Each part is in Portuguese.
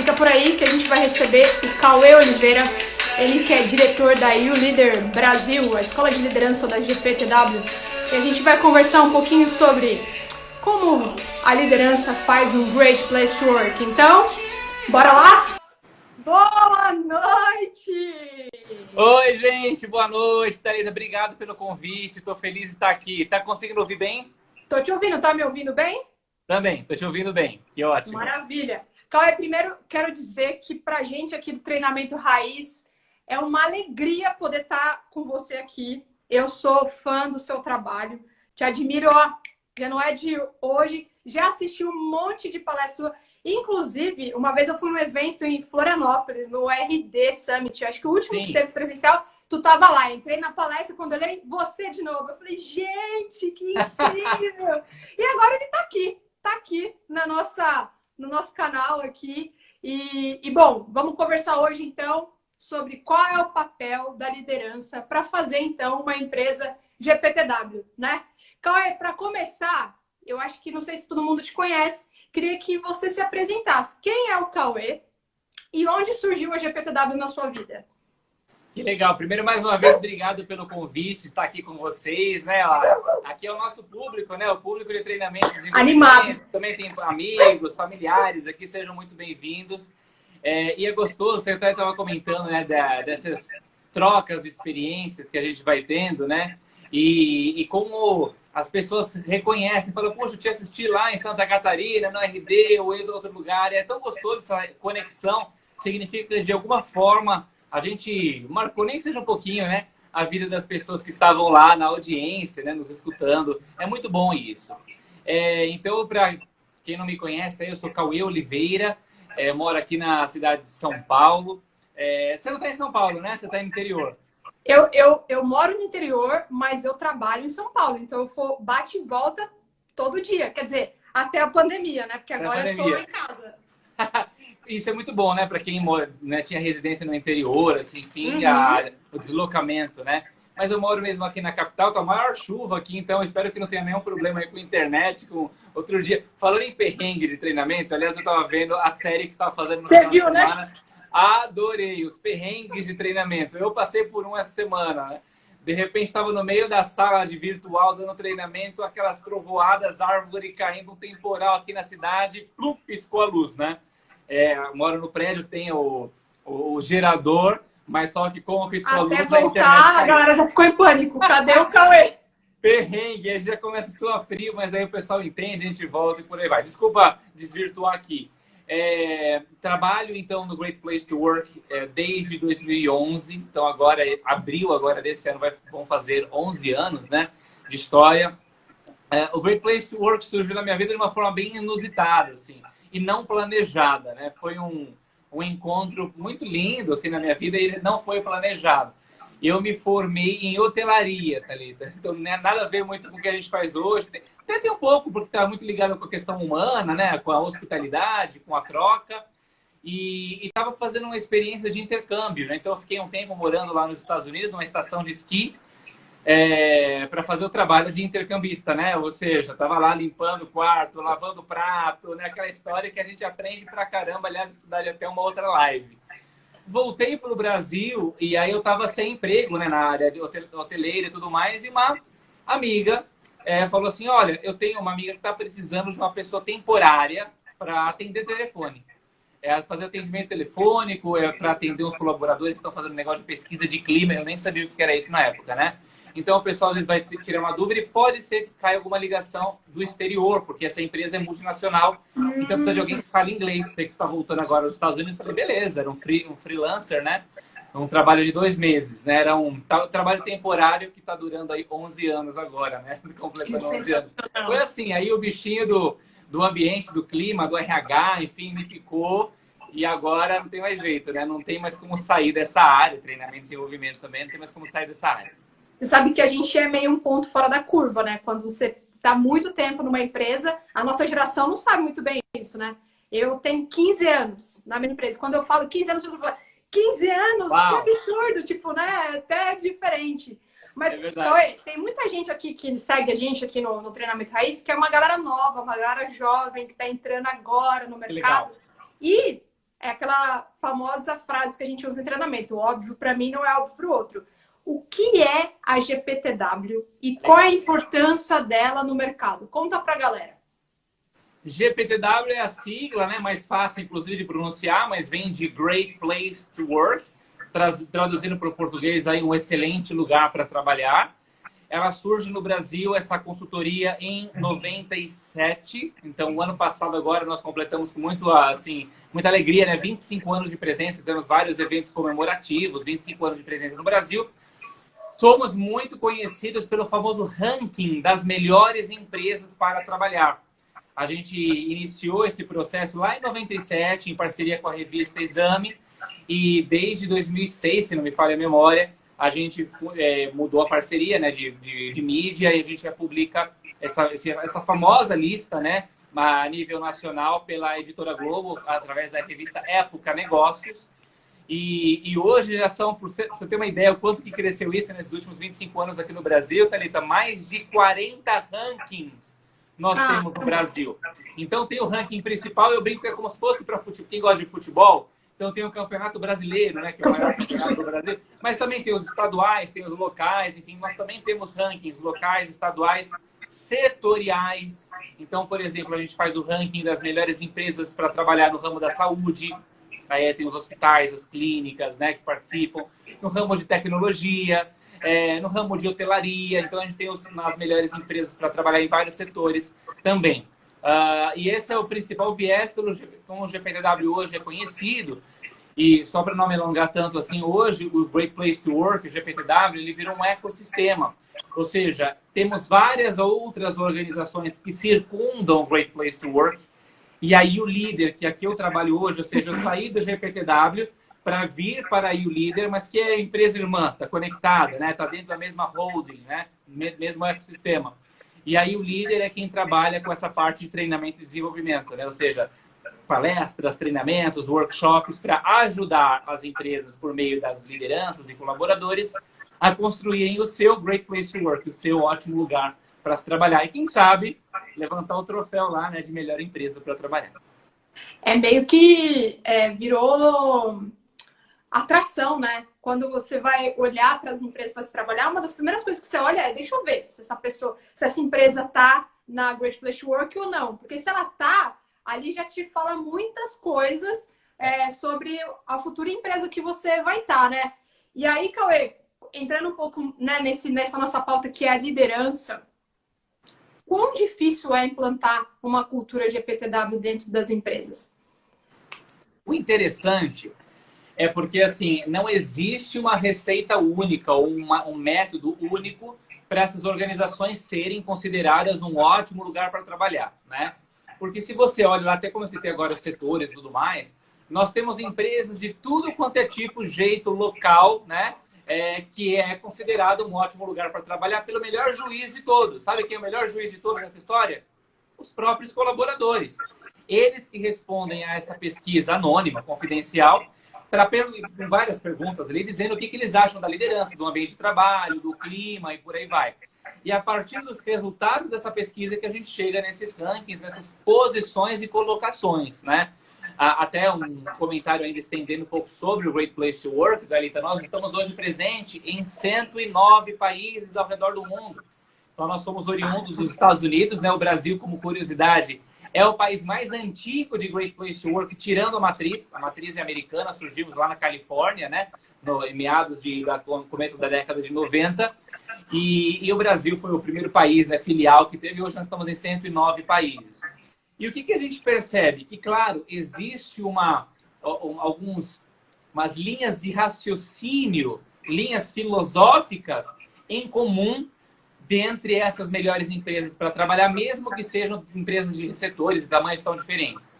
Fica por aí que a gente vai receber o Cauê Oliveira, ele que é diretor da YouLeader Brasil, a escola de liderança da GPTW. E a gente vai conversar um pouquinho sobre como a liderança faz um great place to work. Então, bora lá? Boa noite! Oi, gente, boa noite, Thalita. Obrigado pelo convite. Tô feliz de estar aqui. Tá conseguindo ouvir bem? Tô te ouvindo, tá me ouvindo bem? Também, tô te ouvindo bem. Que ótimo. Maravilha. Cauê, primeiro quero dizer que pra gente aqui do Treinamento Raiz é uma alegria poder estar com você aqui. Eu sou fã do seu trabalho, te admiro, ó, já não é de hoje, já assisti um monte de palestras sua. Inclusive, uma vez eu fui num evento em Florianópolis, no RD Summit, acho que o último que teve presencial, tu tava lá. Entrei na palestra, quando eu olhei você de novo, eu falei, gente, que incrível! E agora ele tá aqui no nosso canal aqui. Bom, vamos conversar hoje, então, sobre qual é o papel da liderança para fazer, então, uma empresa GPTW, né? Cauê, para começar, eu acho que não sei se todo mundo te conhece, queria que você se apresentasse. Quem é o Cauê e onde surgiu a GPTW na sua vida? Que legal. Primeiro, mais uma vez, obrigado pelo convite, estar aqui com vocês, né? Aqui é o nosso público, né? O público de treinamento e desenvolvimento. Animado. Também tem amigos, familiares aqui, sejam muito bem-vindos. E é gostoso, você até estava comentando, né? Dessas trocas de experiências que a gente vai tendo, né? E como as pessoas reconhecem, falam, poxa, eu te assisti lá em Santa Catarina, no RD ou em outro lugar. É tão gostoso essa conexão. Significa que, de alguma forma, a gente marcou, nem que seja um pouquinho, né? A vida das pessoas que estavam lá na audiência, né? Nos escutando. É muito bom isso. Então, para quem não me conhece, eu sou Cauê Oliveira, moro aqui na cidade de São Paulo. Você não está em São Paulo, né? Você está no interior. Eu moro no interior, mas eu trabalho em São Paulo. Então, eu bate e volta todo dia. Quer dizer, até a pandemia, né? Porque agora eu tô em casa. Isso é muito bom, né? Para quem mora, né, tinha residência no interior, assim, enfim, o deslocamento, né? Mas eu moro mesmo aqui na capital, tá a maior chuva aqui, então espero que não tenha nenhum problema aí com a internet. Outro dia, falando em perrengue de treinamento, aliás, eu tava vendo a série que você estava fazendo no final de semana. Né? Adorei os perrengues de treinamento. Eu passei por um essa semana, né? De repente, estava no meio da sala de virtual, dando treinamento, aquelas trovoadas, árvore caindo, um temporal aqui na cidade, plum, piscou a luz, né? Moro no prédio, tem o gerador, mas só que como piscou a luz, voltar, a internet caiu. A galera já ficou em pânico. Cadê o Cauê? Perrengue, a gente já começa a suar frio, mas aí o pessoal entende, a gente volta e por aí vai. Desculpa desvirtuar aqui. Trabalho, então, no Great Place to Work desde 2011. Então, abril desse ano, vão fazer 11 anos, né, de história. O Great Place to Work surgiu na minha vida de uma forma bem inusitada, assim, e não planejada, né? Foi um encontro muito lindo, assim, na minha vida, e ele não foi planejado. Eu me formei em hotelaria, Thalita. Então, não é nada a ver muito com o que a gente faz hoje. Até tem um pouco, porque está muito ligado com a questão humana, né? Com a hospitalidade, com a troca. E estava fazendo uma experiência de intercâmbio, né? Então, eu fiquei um tempo morando lá nos Estados Unidos, numa estação de esqui, para fazer o trabalho de intercambista, né? Ou seja, estava lá limpando o quarto, lavando o prato, né? Aquela história que a gente aprende pra caramba. Aliás, isso daria até uma outra live. Voltei para o Brasil e aí eu estava sem emprego, né, na área de hoteleira e tudo mais, e uma amiga falou assim, olha, eu tenho uma amiga que está precisando de uma pessoa temporária para atender telefone. Fazer atendimento telefônico, para atender uns colaboradores que estão fazendo um negócio de pesquisa de clima, eu nem sabia o que era isso na época, né? Então o pessoal às vezes vai tirar uma dúvida e pode ser que caia alguma ligação do exterior, porque essa empresa é multinacional, então precisa de alguém que fale inglês. Sei que você está voltando agora aos Estados Unidos, eu falei, beleza, era um freelancer, né? Um trabalho de 2 meses, né? Era um trabalho temporário que está durando aí 11 anos agora, né? Completando 11 anos. Foi assim, aí o bichinho do ambiente, do clima, do RH, enfim, me picou. E agora não tem mais jeito, né? Não tem mais como sair dessa área, treinamento e desenvolvimento também, não tem mais como sair dessa área. Você sabe que a gente é meio um ponto fora da curva, né? Quando você está muito tempo numa empresa, a nossa geração não sabe muito bem isso, né? Eu tenho 15 anos na minha empresa. Quando eu falo 15 anos, eu falo, 15 anos? Uau. Que absurdo! Tipo, né? Até diferente. Mas, tem muita gente aqui que segue a gente aqui no Treinamento Raiz, que é uma galera nova, uma galera jovem, que está entrando agora no mercado. E é aquela famosa frase que a gente usa em treinamento. Óbvio para mim não é óbvio para o outro. O que é a GPTW e qual é a importância dela no mercado? Conta para a galera. GPTW é a sigla, né? Mais fácil, inclusive, de pronunciar, mas vem de Great Place to Work, traduzindo para o português aí um excelente lugar para trabalhar. Ela surge no Brasil, essa consultoria, em 97. Então, o ano passado agora nós completamos com muita alegria, né? 25 anos de presença, temos vários eventos comemorativos, 25 anos de presença no Brasil. Somos muito conhecidos pelo famoso ranking das melhores empresas para trabalhar. A gente iniciou esse processo lá em 97, em parceria com a revista Exame, e desde 2006, se não me falha a memória, a gente mudou a parceria, né, de mídia, e a gente publica essa famosa lista, né, a nível nacional pela Editora Globo, através da revista Época Negócios. E hoje já são, para você ter uma ideia, o quanto que cresceu isso nesses últimos 25 anos aqui no Brasil, Thalita, mais de 40 rankings nós temos no Brasil. Então tem o ranking principal, eu brinco que é como se fosse para quem gosta de futebol. Então tem o Campeonato Brasileiro, né, que é o maior campeonato do Brasil, mas também tem os estaduais, tem os locais, enfim, nós também temos rankings locais, estaduais, setoriais. Então, por exemplo, a gente faz o ranking das melhores empresas para trabalhar no ramo da saúde. Aí tem os hospitais, as clínicas, né, que participam. No ramo de tecnologia, no ramo de hotelaria. Então, a gente tem as melhores empresas para trabalhar em vários setores também. E esse é o principal viés como o GPTW hoje é conhecido. E só para não me alongar tanto assim, hoje o Great Place to Work, o GPTW, ele virou um ecossistema. Ou seja, temos várias outras organizações que circundam o Great Place to Work. E aí o líder, que aqui eu trabalho hoje, ou seja, eu saí do GPTW para vir para a líder, mas que é a empresa irmã, está conectada, né? Está dentro da mesma holding, né? Mesmo ecossistema. E aí o líder é quem trabalha com essa parte de treinamento e desenvolvimento, né? Ou seja, palestras, treinamentos, workshops para ajudar as empresas por meio das lideranças e colaboradores a construírem o seu Great Place to Work, o seu ótimo lugar para se trabalhar. E quem sabe levantar o troféu lá, né, de melhor empresa para trabalhar. É meio que virou atração, né? Quando você vai olhar para as empresas para se trabalhar, uma das primeiras coisas que você olha é, deixa eu ver se essa empresa tá na Great Place to Work ou não. Porque se ela tá, ali já te fala muitas coisas sobre a futura empresa que você vai estar, né? E aí, Cauê, entrando um pouco, né, nessa nossa pauta que é a liderança, quão difícil é implantar uma cultura GPTW dentro das empresas? O interessante é porque, assim, não existe uma receita única ou um método único para essas organizações serem consideradas um ótimo lugar para trabalhar, né? Porque se você olha, até como você tem agora os setores e tudo mais, nós temos empresas de tudo quanto é tipo, jeito, local, né? Que é considerado um ótimo lugar para trabalhar pelo melhor juiz de todos. Sabe quem é o melhor juiz de todos nessa história? Os próprios colaboradores. Eles que respondem a essa pesquisa anônima, confidencial, com várias perguntas ali, dizendo o que eles acham da liderança, do ambiente de trabalho, do clima e por aí vai. E a partir dos resultados dessa pesquisa que a gente chega nesses rankings, nessas posições e colocações, né? Até um comentário ainda estendendo um pouco sobre o Great Place to Work, Thalita. Nós estamos hoje presentes em 109 países ao redor do mundo. Então, nós somos oriundos dos Estados Unidos, né? O Brasil, como curiosidade, é o país mais antigo de Great Place to Work, tirando a matriz. A matriz é americana, surgimos lá na Califórnia, né? Em meados no começo da década de 90. E o Brasil foi o primeiro país, né, filial que teve. Hoje nós estamos em 109 países. E o que a gente percebe? Que, claro, existe umas linhas de raciocínio, linhas filosóficas em comum dentre essas melhores empresas para trabalhar, mesmo que sejam empresas de setores e tamanhos tão diferentes.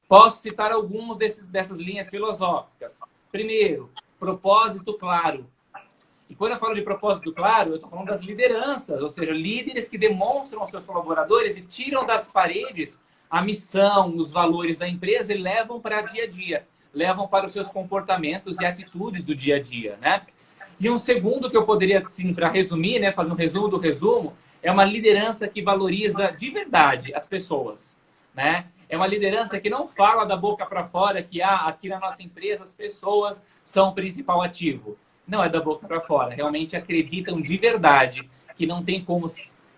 Posso citar algumas dessas linhas filosóficas. Primeiro, propósito claro. E quando eu falo de propósito claro, eu estou falando das lideranças, ou seja, líderes que demonstram aos seus colaboradores e tiram das paredes a missão, os valores da empresa e levam para dia a dia, levam para os seus comportamentos e atitudes do dia a dia, né? E um segundo que eu poderia, assim, para resumir, né, fazer um resumo do resumo, é uma liderança que valoriza de verdade as pessoas, né? É uma liderança que não fala da boca para fora que aqui na nossa empresa as pessoas são o principal ativo. Não é da boca para fora. Realmente acreditam de verdade que não tem como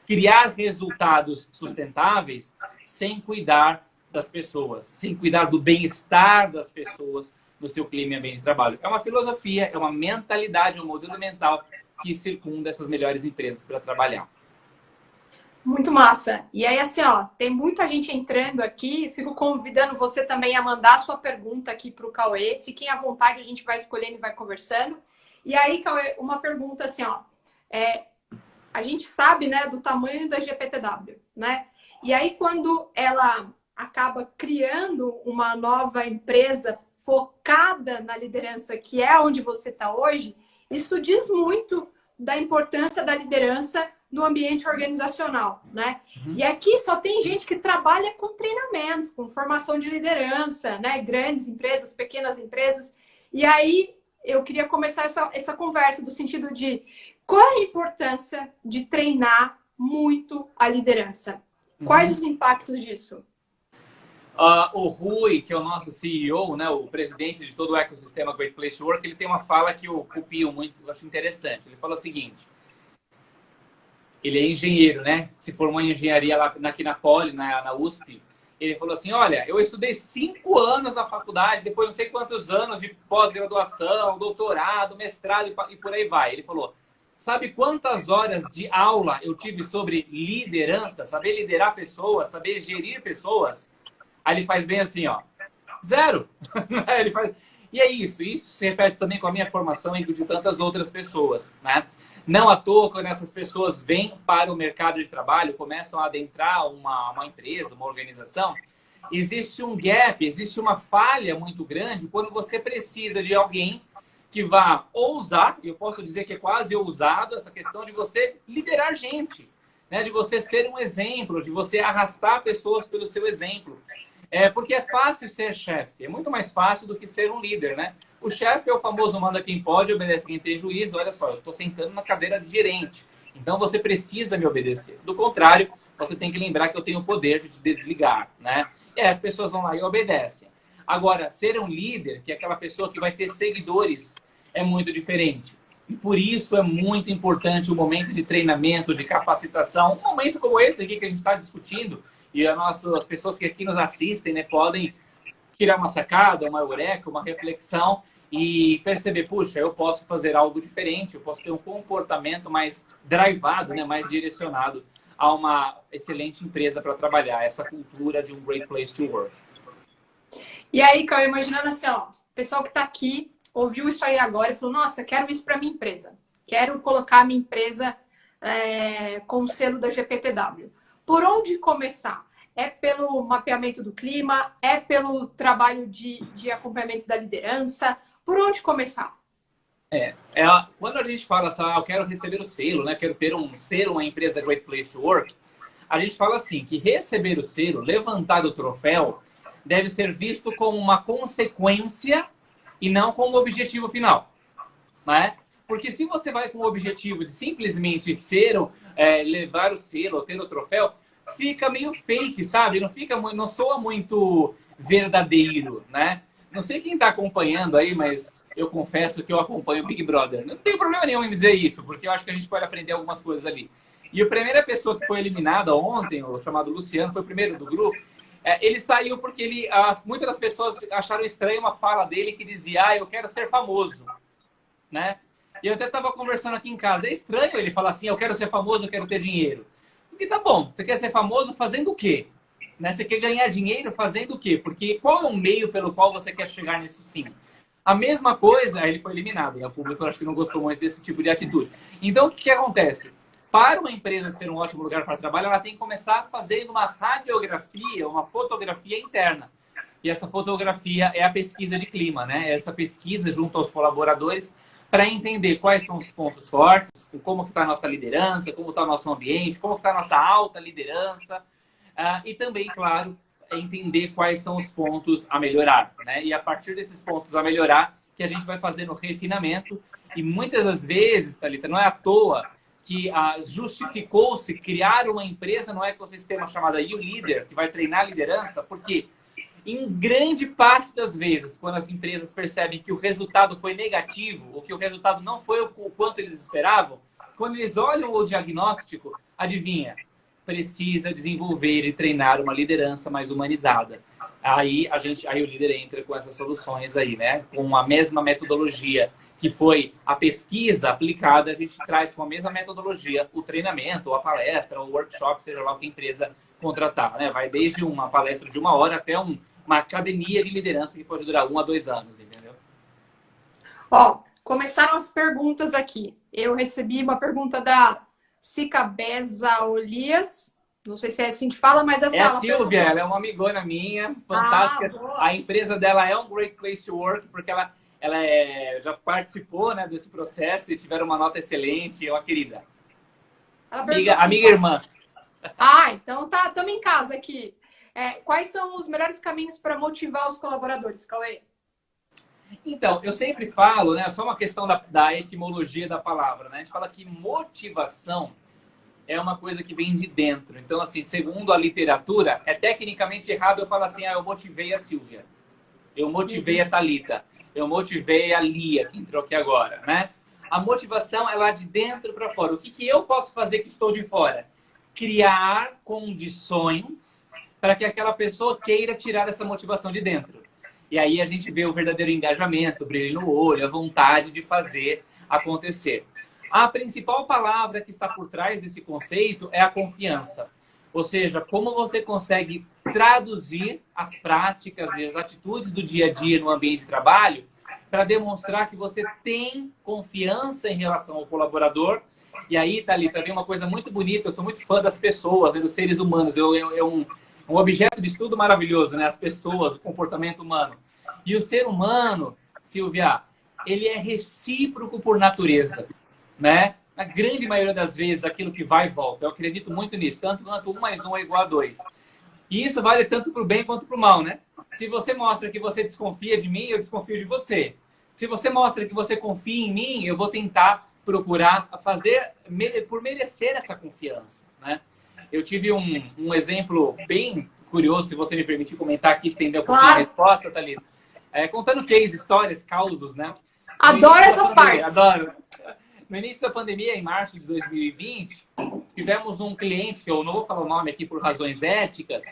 criar resultados sustentáveis sem cuidar das pessoas, sem cuidar do bem-estar das pessoas no seu clima e ambiente de trabalho. É uma filosofia, é uma mentalidade, um modelo mental que circunda essas melhores empresas para trabalhar. Muito massa. E aí, assim, ó, tem muita gente entrando aqui. Fico convidando você também a mandar a sua pergunta aqui para o Cauê. Fiquem à vontade, a gente vai escolhendo e vai conversando. E aí, Cauê, uma pergunta assim, ó. A gente sabe, né, do tamanho da GPTW, né? E aí, quando ela acaba criando uma nova empresa focada na liderança, que é onde você está hoje, isso diz muito da importância da liderança no ambiente organizacional, né? E aqui só tem gente que trabalha com treinamento, com formação de liderança, né? Grandes empresas, pequenas empresas. E aí eu queria começar essa conversa do sentido de qual é a importância de treinar muito a liderança? Quais os impactos disso? O Rui, que é o nosso CEO, né, o presidente de todo o ecossistema Great Place to Work, ele tem uma fala que eu copio muito, eu acho interessante. Ele falou o seguinte: ele é engenheiro, né? Se formou em engenharia lá aqui na Poli, na USP. Ele falou assim: olha, eu estudei 5 anos na faculdade, depois não sei quantos anos de pós-graduação, doutorado, mestrado e por aí vai. Ele falou: sabe quantas horas de aula eu tive sobre liderança, saber liderar pessoas, saber gerir pessoas? Aí ele faz bem assim, ó, 0. Ele faz... E é isso se repete também com a minha formação e de tantas outras pessoas, né? Não à toa, quando essas pessoas vêm para o mercado de trabalho, começam a adentrar uma empresa, uma organização, existe um gap, existe uma falha muito grande quando você precisa de alguém que vá ousar, e eu posso dizer que é quase ousado, essa questão de você liderar gente, né? De você ser um exemplo, de você arrastar pessoas pelo seu exemplo. Porque é fácil ser chefe, é muito mais fácil do que ser um líder, né? O chefe é o famoso manda quem pode, obedece quem tem juízo. Olha só, eu estou sentando na cadeira de gerente, então você precisa me obedecer. Do contrário, você tem que lembrar que eu tenho o poder de te desligar, né? E aí as pessoas vão lá e obedecem. Agora, ser um líder, que é aquela pessoa que vai ter seguidores, é muito diferente. E por isso é muito importante o momento de treinamento, de capacitação, um momento como esse aqui que a gente está discutindo, e as pessoas que aqui nos assistem, né, podem tirar uma sacada, uma eureka, uma reflexão e perceber, puxa, eu posso fazer algo diferente, eu posso ter um comportamento mais drivado, né, mais direcionado a uma excelente empresa para trabalhar, essa cultura de um great place to work. E aí, Cauê, imaginando assim, ó, o pessoal que está aqui ouviu isso aí agora e falou, nossa, quero isso para minha empresa. Quero colocar a minha empresa com o selo da GPTW. Por onde começar? É pelo mapeamento do clima? É pelo trabalho de acompanhamento da liderança? Por onde começar? Quando a gente fala assim, eu quero receber o selo, né? Quero ter um selo, uma empresa Great Place to Work, a gente fala assim, que receber o selo, levantar o troféu, deve ser visto como uma consequência e não como objetivo final, né? Porque se você vai com o objetivo de simplesmente levar o selo ou ter o troféu, fica meio fake, sabe? Não soa muito verdadeiro, né? Não sei quem está acompanhando aí, mas eu confesso que eu acompanho o Big Brother. Não tem problema nenhum em dizer isso, porque eu acho que a gente pode aprender algumas coisas ali. E a primeira pessoa que foi eliminada ontem, o chamado Luciano, foi o primeiro do grupo. Ele saiu porque muitas das pessoas acharam estranho uma fala dele que dizia, eu quero ser famoso, né? E eu até estava conversando aqui em casa. É estranho ele falar assim, eu quero ser famoso, eu quero ter dinheiro. Porque tá bom, você quer ser famoso fazendo o quê? Né? Você quer ganhar dinheiro fazendo o quê? Porque qual é o meio pelo qual você quer chegar nesse fim? A mesma coisa, aí ele foi eliminado. E o público eu acho que não gostou muito desse tipo de atitude. Então, o que acontece? Para uma empresa ser um ótimo lugar para trabalhar, ela tem que começar fazendo uma radiografia, uma fotografia interna. E essa fotografia é a pesquisa de clima, né? Essa pesquisa junto aos colaboradores para entender quais são os pontos fortes, como está a nossa liderança, como está o nosso ambiente, como está a nossa alta liderança. E também, claro, entender quais são os pontos a melhorar, né? E a partir desses pontos a melhorar, que a gente vai fazendo refinamento. E muitas das vezes, Thalita, não é à toa que justificou-se criar uma empresa no ecossistema chamada YouLeader, que vai treinar liderança, porque em grande parte das vezes, quando as empresas percebem que o resultado foi negativo, ou que o resultado não foi o quanto eles esperavam, quando eles olham o diagnóstico, adivinha? Precisa desenvolver e treinar uma liderança mais humanizada. Aí o líder entra com essas soluções aí, né? Com a mesma metodologia que foi a pesquisa aplicada, a gente traz com a mesma metodologia o treinamento, ou a palestra, ou o workshop, seja lá o que a empresa contratar, né? Vai desde uma palestra de 1 hora até uma academia de liderança que pode durar 1 a 2 anos, entendeu? Ó, começaram as perguntas aqui. Eu recebi uma pergunta da Cicabeza Olias. Não sei se é assim que fala, mas essa é a Silvia, ela é uma amigona minha, fantástica. A empresa dela é um Great Place to Work, porque ela já participou, né, desse processo e tiveram uma nota excelente, é uma querida. Amiga irmã. Então tá, estamos em casa aqui. Quais são os melhores caminhos para motivar os colaboradores, Cauê? Então, eu sempre falo, né, só uma questão da etimologia da palavra, né? A gente fala que motivação é uma coisa que vem de dentro. Então, assim, segundo a literatura, é tecnicamente errado eu falar assim, eu motivei a Silvia, eu motivei a Thalita, eu motivei a Lia, que entrou aqui agora, né? A motivação é lá de dentro para fora. O que eu posso fazer que estou de fora? Criar condições para que aquela pessoa queira tirar essa motivação de dentro. E aí a gente vê o verdadeiro engajamento, o brilho no olho, a vontade de fazer acontecer. A principal palavra que está por trás desse conceito é a confiança. Ou seja, como você consegue traduzir as práticas e as atitudes do dia a dia no ambiente de trabalho para demonstrar que você tem confiança em relação ao colaborador. E aí, Thalita, vem uma coisa muito bonita. Eu sou muito fã das pessoas, né, dos seres humanos. É um objeto de estudo maravilhoso, né? As pessoas, o comportamento humano. E o ser humano, Silvia, ele é recíproco por natureza, né? Na grande maioria das vezes, aquilo que vai e volta. Eu acredito muito nisso. Tanto quanto 1 mais 1 é igual a 2. E isso vale tanto para o bem quanto para o mal, né? Se você mostra que você desconfia de mim, eu desconfio de você. Se você mostra que você confia em mim, eu vou tentar procurar fazer por merecer essa confiança, né? Eu tive um exemplo bem curioso, se você me permitir comentar aqui, estender um pouquinho a resposta, Thalita. Contando histórias, causos, né? Adoro essas partes. Adoro. No início da pandemia, em março de 2020, tivemos um cliente, que eu não vou falar o nome aqui por razões éticas,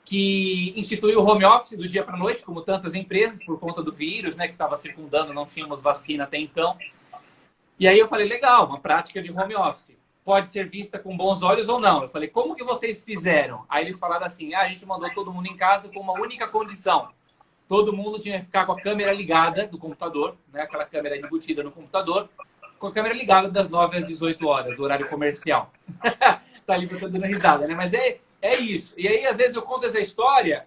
que instituiu o home office do dia para a noite, como tantas empresas, por conta do vírus, né, que estava circundando, não tínhamos vacina até então. E aí eu falei, legal, uma prática de home office. Pode ser vista com bons olhos ou não. Eu falei, como que vocês fizeram? Aí eles falaram assim, a gente mandou todo mundo em casa com uma única condição. Todo mundo tinha que ficar com a câmera ligada do computador, né, aquela câmera embutida no computador, com a câmera ligada das 9 às 18 horas, do horário comercial. Tá ali, eu tô dando risada, né? Mas é isso. E aí, às vezes, eu conto essa história,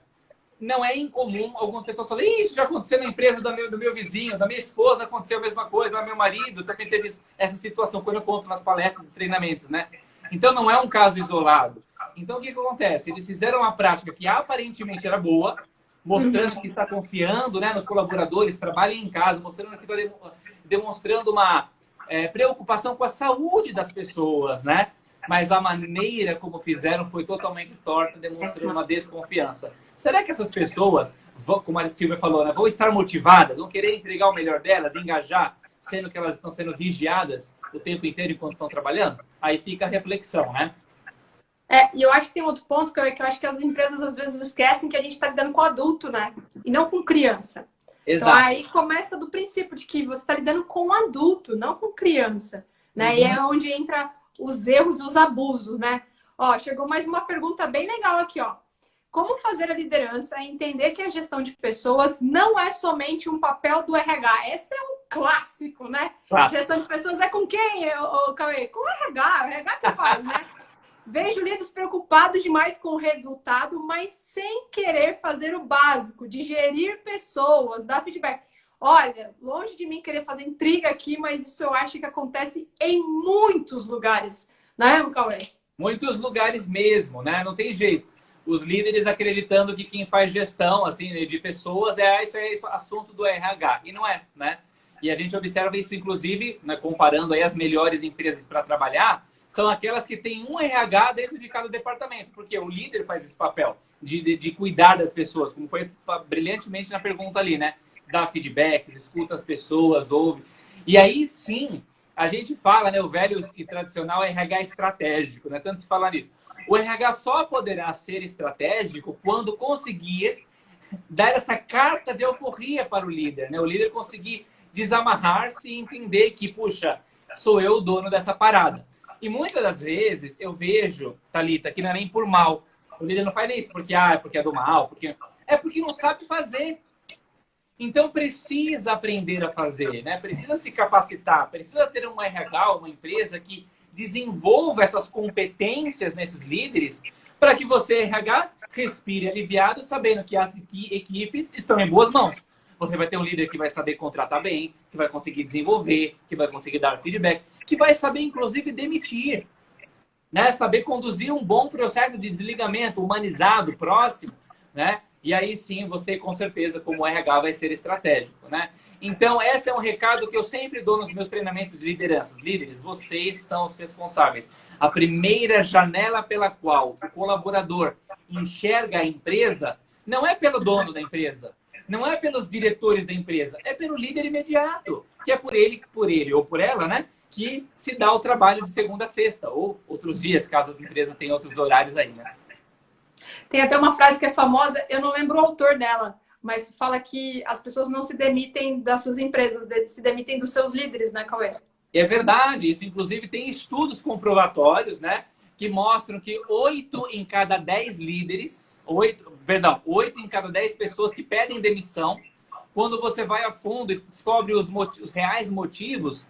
não é incomum. Algumas pessoas falam, isso já aconteceu na empresa do meu vizinho, da minha esposa aconteceu a mesma coisa, meu marido também teve essa situação, quando eu conto nas palestras e treinamentos, né? Então, não é um caso isolado. Então, o que acontece? Eles fizeram uma prática que aparentemente era boa, mostrando que está confiando, né, nos colaboradores, trabalhem em casa, mostrando que está demonstrando uma preocupação com a saúde das pessoas, né? Mas a maneira como fizeram foi totalmente torta, demonstrando uma desconfiança. Será que essas pessoas, como a Silvia falou, né, vão estar motivadas, vão querer entregar o melhor delas, engajar, sendo que elas estão sendo vigiadas o tempo inteiro enquanto estão trabalhando? Aí fica a reflexão, né? E eu acho que tem outro ponto que eu acho que as empresas às vezes esquecem, que a gente está lidando com adulto, né? E não com criança. Exato. Então aí começa do princípio de que você está lidando com adulto, não com criança, né? Uhum. E é onde entra os erros e os abusos, né? Ó, chegou mais uma pergunta bem legal aqui, ó. Como fazer a liderança entender que a gestão de pessoas não é somente um papel do RH? Esse é um clássico, né? Clássico. Gestão de pessoas é com quem, Cauê? Com o RH, o RH que faz, né? Vejo líderes preocupados demais com o resultado, mas sem querer fazer o básico, de gerir pessoas, dar feedback. Olha, longe de mim querer fazer intriga aqui, mas isso eu acho que acontece em muitos lugares, né, Cauê? Muitos lugares mesmo, né? Não tem jeito. Os líderes acreditando que quem faz gestão assim, de pessoas isso é assunto do RH. E não é, né? E a gente observa isso, inclusive, né, comparando aí as melhores empresas para trabalhar, são aquelas que têm um RH dentro de cada departamento, porque o líder faz esse papel de cuidar das pessoas, como foi brilhantemente na pergunta ali, né? Dá feedbacks, escuta as pessoas, ouve. E aí sim, a gente fala, né? O velho e tradicional RH estratégico, né? Tanto se fala nisso. O RH só poderá ser estratégico quando conseguir dar essa carta de alforria para o líder, né? O líder conseguir desamarrar-se e entender que, puxa, sou eu o dono dessa parada. E muitas das vezes eu vejo, Thalita, que não é nem por mal. O líder não faz nem isso porque é do mal, porque não sabe fazer. Então precisa aprender a fazer, né? Precisa se capacitar, precisa ter um RH, uma empresa que desenvolva essas competências nesses líderes para que você, RH, respire aliviado, sabendo que as equipes estão em boas mãos. Você vai ter um líder que vai saber contratar bem, que vai conseguir desenvolver, que vai conseguir dar feedback, que vai saber, inclusive, demitir, né? Saber conduzir um bom processo de desligamento humanizado, próximo, né? E aí sim, você, com certeza, como RH, vai ser estratégico, né? Então, esse é um recado que eu sempre dou nos meus treinamentos de liderança. Líderes, vocês são os responsáveis. A primeira janela pela qual o colaborador enxerga a empresa não é pelo dono da empresa, não é pelos diretores da empresa, é pelo líder imediato, que é por ele ou por ela, né? Que se dá o trabalho de segunda a sexta, ou outros dias, caso a empresa tenha outros horários aí, né? Tem até uma frase que é famosa, eu não lembro o autor dela, mas fala que as pessoas não se demitem das suas empresas, se demitem dos seus líderes, né, Cauê? É verdade, isso inclusive tem estudos comprobatórios, né, que mostram que 8 em cada 10 líderes, 8 em cada 10 pessoas que pedem demissão, quando você vai a fundo e descobre os reais motivos,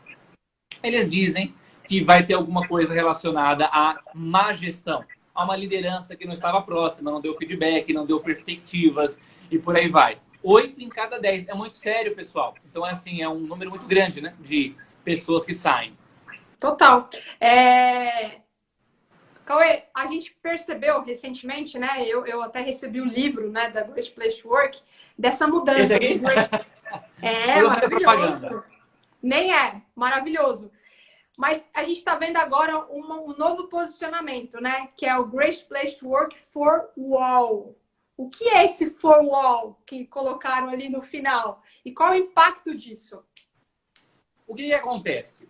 eles dizem que vai ter alguma coisa relacionada à má gestão, a uma liderança que não estava próxima, não deu feedback, não deu perspectivas e por aí vai. 8 em cada 10. É muito sério, pessoal. Então, assim, é um número muito grande, né, de pessoas que saem. Total. Cauê, a gente percebeu recentemente, né? Eu até recebi o livro, né, da Great Place to Work, dessa mudança. Esse aqui? É maravilhoso. Nem é, maravilhoso. Mas a gente está vendo agora um novo posicionamento, né? Que é o Great Place to Work for All. O que é esse for all que colocaram ali no final? E qual o impacto disso? O que acontece?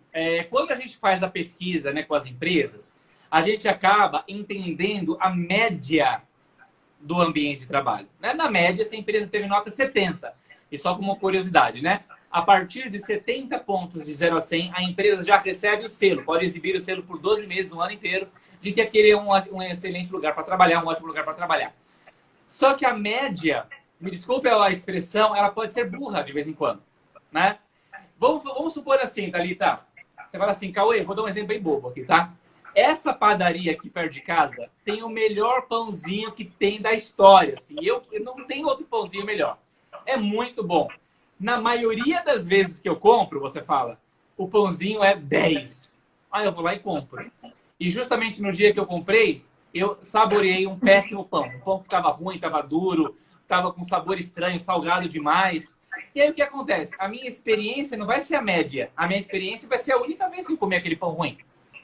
Quando a gente faz a pesquisa, né, com as empresas, a gente acaba entendendo a média do ambiente de trabalho. Né? Na média, essa empresa teve nota 70. E só como curiosidade, né? A partir de 70 pontos de 0 a 100, a empresa já recebe o selo. Pode exibir o selo por 12 meses, um ano inteiro, de que aquele é um excelente lugar para trabalhar, um ótimo lugar para trabalhar. Só que a média, me desculpe a expressão, ela pode ser burra de vez em quando, né? Vamos supor assim, Thalita. Você fala assim, Cauê, vou dar um exemplo bem bobo aqui, tá? Essa padaria aqui perto de casa tem o melhor pãozinho que tem da história. Assim. Eu não tenho outro pãozinho melhor. É muito bom. Na maioria das vezes que eu compro, você fala, o pãozinho é 10. Aí eu vou lá e compro. E justamente no dia que eu comprei, eu saboreei um péssimo pão. Um pão que estava ruim, estava duro, estava com sabor estranho, salgado demais. E aí o que acontece? A minha experiência não vai ser a média. A minha experiência vai ser a única vez que eu comer aquele pão ruim.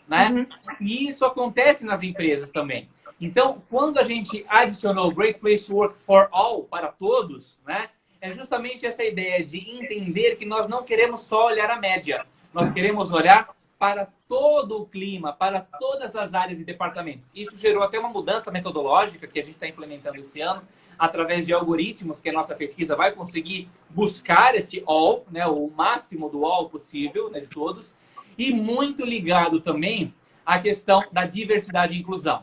Né? Uhum. E isso acontece nas empresas também. Então, quando a gente adicionou Great Place to Work for All, para todos, né? É justamente essa ideia de entender que nós não queremos só olhar a média. Nós queremos olhar para todo o clima, para todas as áreas e departamentos. Isso gerou até uma mudança metodológica que a gente está implementando esse ano, através de algoritmos que a nossa pesquisa vai conseguir buscar esse all, né, o máximo do all possível, né, de todos, e muito ligado também à questão da diversidade e inclusão.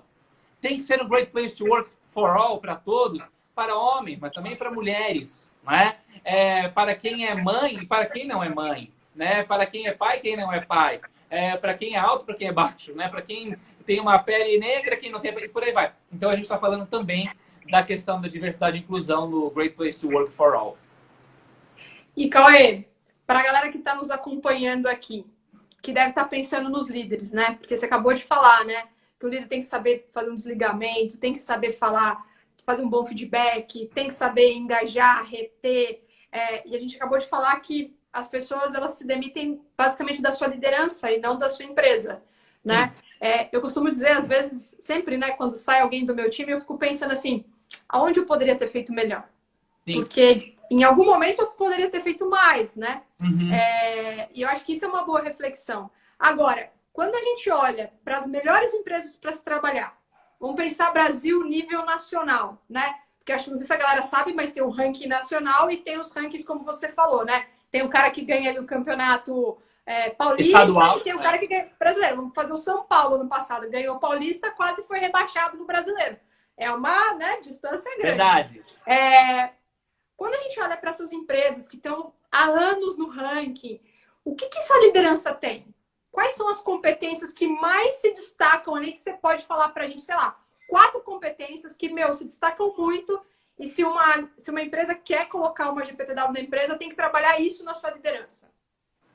Tem que ser um Great Place to Work for All, para todos, para homens, mas também para mulheres, né? Para quem é mãe e para quem não é mãe, né? Para quem é pai e quem não é pai, para quem é alto, para quem é baixo, né? Para quem tem uma pele negra, quem não tem, e por aí vai. Então a gente está falando também da questão da diversidade e inclusão no Great Place to Work for All. E Cauê, para a galera que está nos acompanhando aqui, que deve estar pensando nos líderes, né? Porque você acabou de falar, né? Que o líder tem que saber fazer um desligamento, tem que saber falar, fazer um bom feedback, tem que saber engajar, reter. E a gente acabou de falar que as pessoas elas se demitem basicamente da sua liderança e não da sua empresa. né? Eu costumo dizer, às vezes, sempre, né, quando sai alguém do meu time, eu fico pensando assim, aonde eu poderia ter feito melhor? Sim. Porque em algum momento eu poderia ter feito mais, né? Uhum. E eu acho que isso é uma boa reflexão. Agora, quando a gente olha para as melhores empresas para se trabalhar, vamos pensar Brasil nível nacional, né? Porque acho que não sei se a galera sabe, mas tem o ranking nacional e tem os rankings, como você falou, né? Tem o cara que ganha ali o campeonato paulista Estadual, e tem o cara que ganha brasileiro. Vamos fazer o São Paulo no passado. Ganhou o paulista, quase foi rebaixado no brasileiro. É uma, né, distância grande. Verdade. Quando a gente olha para essas empresas que estão há anos no ranking, o que essa liderança tem? Quais são as competências que mais se destacam ali que você pode falar para a gente, sei lá, 4 competências que, se destacam muito e se uma empresa quer colocar uma GPTW na empresa, tem que trabalhar isso na sua liderança.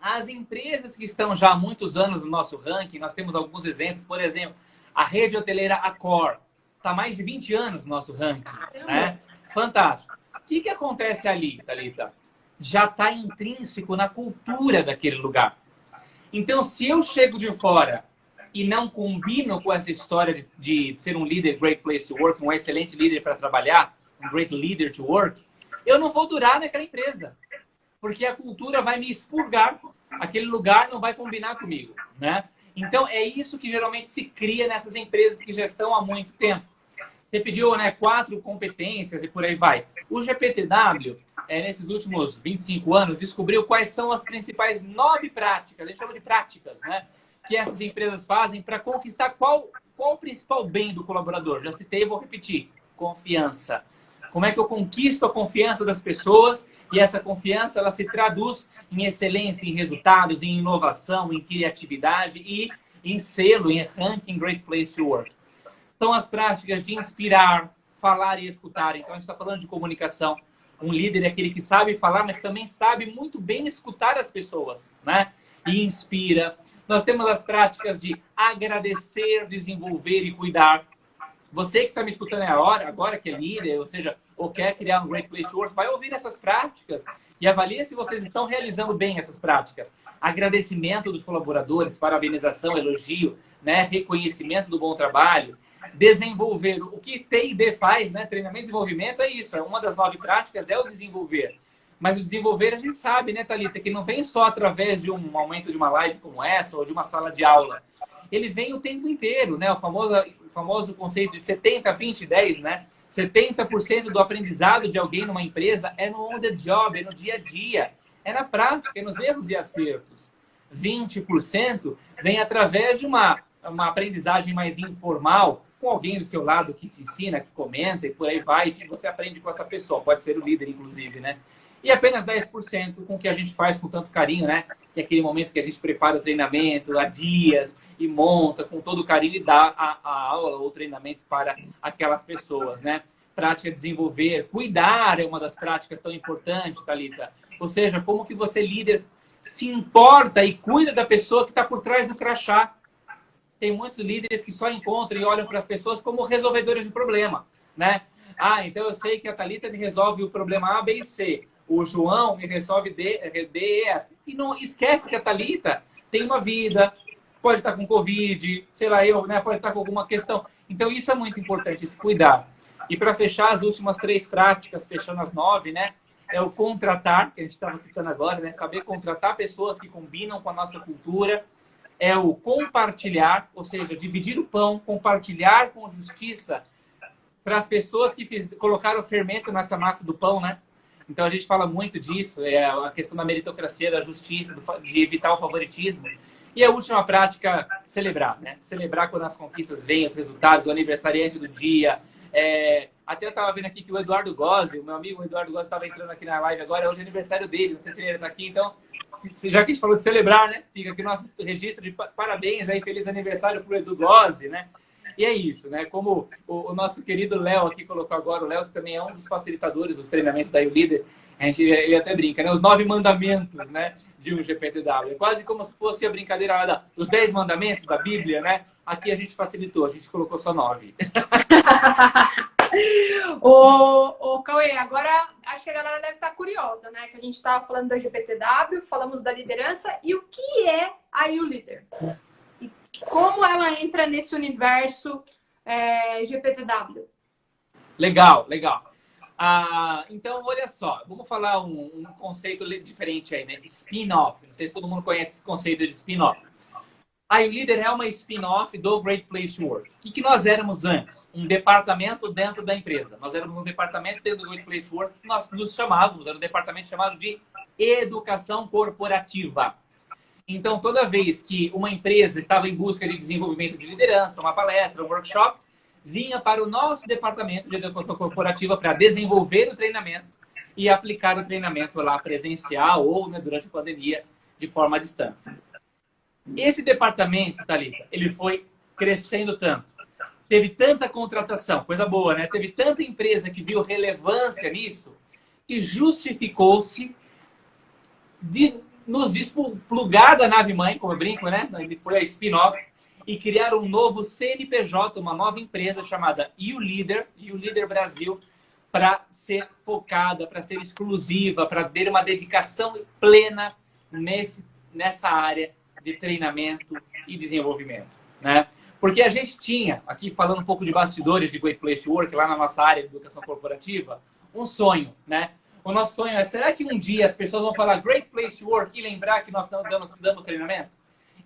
As empresas que estão já há muitos anos no nosso ranking, nós temos alguns exemplos. Por exemplo, a rede hoteleira Accor está há mais de 20 anos no nosso ranking. Né? Fantástico. O que acontece ali, Thalita? Já está intrínseco na cultura daquele lugar. Então, se eu chego de fora e não combino com essa história de ser um líder great place to work, um excelente líder para trabalhar, um great leader to work, eu não vou durar naquela empresa. Porque a cultura vai me expurgar, aquele lugar não vai combinar comigo, né? Então, é isso que geralmente se cria nessas empresas que já estão há muito tempo. Você pediu, né, 4 competências e por aí vai. O GPTW, nesses últimos 25 anos, descobriu quais são as principais 9 práticas, a gente chama de práticas, né? Que essas empresas fazem para conquistar qual o principal bem do colaborador. Já citei e vou repetir. Confiança. Como é que eu conquisto a confiança das pessoas e essa confiança ela se traduz em excelência, em resultados, em inovação, em criatividade e em selo, em ranking Great Place to Work. São as práticas de inspirar, falar e escutar. Então, a gente está falando de comunicação. Um líder é aquele que sabe falar, mas também sabe muito bem escutar as pessoas, né? E inspira. Nós temos as práticas de agradecer, desenvolver e cuidar. Você que está me escutando agora que é líder, ou seja, ou quer criar um Great Place to Work, vai ouvir essas práticas e avalie se vocês estão realizando bem essas práticas. Agradecimento dos colaboradores, parabenização, elogio, né? Reconhecimento do bom trabalho. Desenvolver. O que T&D faz, né? Treinamento e desenvolvimento é isso. Uma das 9 práticas é o desenvolver. Mas o desenvolver a gente sabe, né, Thalita, que não vem só através de um aumento de uma live como essa ou de uma sala de aula. Ele vem o tempo inteiro, né? O famoso conceito de 70, 20, 10, né? 70% do aprendizado de alguém numa empresa é no on the job, é no dia a dia, é na prática, é nos erros e acertos. 20% vem através de uma aprendizagem mais informal, com alguém do seu lado que te ensina, que comenta e por aí vai, e você aprende com essa pessoa, pode ser o líder, inclusive, né? E apenas 10% com o que a gente faz com tanto carinho, né? Que é aquele momento que a gente prepara o treinamento há dias e monta com todo carinho e dá a aula ou treinamento para aquelas pessoas, né? Prática de desenvolver, cuidar é uma das práticas tão importantes, Thalita. Ou seja, como que você, líder, se importa e cuida da pessoa que está por trás do crachá. Tem muitos líderes que só encontram e olham para as pessoas como resolvedores de problema, né? Ah, então eu sei que a Thalita me resolve o problema A, B e C. O João me resolve D, E, F. E não esquece que a Thalita tem uma vida, pode estar com Covid, sei lá eu, né? Pode estar com alguma questão. Então isso é muito importante, esse cuidar. E para fechar as últimas 3 práticas, fechando as 9, né? É o contratar, que a gente estava citando agora, né? Saber contratar pessoas que combinam com a nossa cultura. É o compartilhar, ou seja, dividir o pão, compartilhar com justiça para as pessoas que colocaram fermento nessa massa do pão, né? Então a gente fala muito disso, é a questão da meritocracia, da justiça, de evitar o favoritismo. E a última prática, celebrar, né? Celebrar quando as conquistas vêm, os resultados, o aniversariante do dia. Até eu estava vendo aqui que o Eduardo Gozzi, o meu amigo Eduardo Gozzi estava entrando aqui na live agora, hoje é aniversário dele, não sei se ele está aqui, então, já que a gente falou de celebrar, né? Fica aqui nosso registro de parabéns aí, feliz aniversário para o Edu Gozzi, né? E é isso, né? Como o nosso querido Léo aqui colocou agora, o Léo que também é um dos facilitadores dos treinamentos da YouLeader, ele até brinca, né? Os 9 mandamentos, né? De um GPTW. É quase como se fosse a brincadeira lá dos 10 mandamentos da Bíblia, né? Aqui a gente facilitou, a gente colocou só 9. Ô, Cauê, agora acho que a galera deve estar curiosa, né? Que a gente estava falando da GPTW, falamos da liderança e o que é a YouLeader? como ela entra nesse universo GPTW? Legal, legal. Então, olha só, vamos falar um conceito diferente aí, né? Spin-off. Não sei se todo mundo conhece esse conceito de spin-off. A YouLeader é uma spin-off do Great Place to Work. O que nós éramos antes? Um departamento dentro da empresa. Nós éramos um departamento dentro do Great Place to Work que nós nos chamávamos, era um departamento chamado de Educação Corporativa. Então, toda vez que uma empresa estava em busca de desenvolvimento de liderança, uma palestra, um workshop, vinha para o nosso departamento de educação corporativa para desenvolver o treinamento e aplicar o treinamento lá presencial ou, né, durante a pandemia de forma à distância. Esse departamento, Thalita, ele foi crescendo tanto. Teve tanta contratação, coisa boa, né? Teve tanta empresa que viu relevância nisso, que justificou-se de nos desplugar da nave-mãe, como eu brinco, né? Ele foi a spin-off, e criar um novo CNPJ, uma nova empresa chamada YouLeader Brasil, para ser focada, para ser exclusiva, para ter uma dedicação plena nessa área de treinamento e desenvolvimento, né? Porque a gente tinha, aqui falando um pouco de bastidores de Great Place to Work, lá na nossa área de educação corporativa, um sonho, né? O nosso sonho é, será que um dia as pessoas vão falar Great Place to Work e lembrar que nós damos treinamento?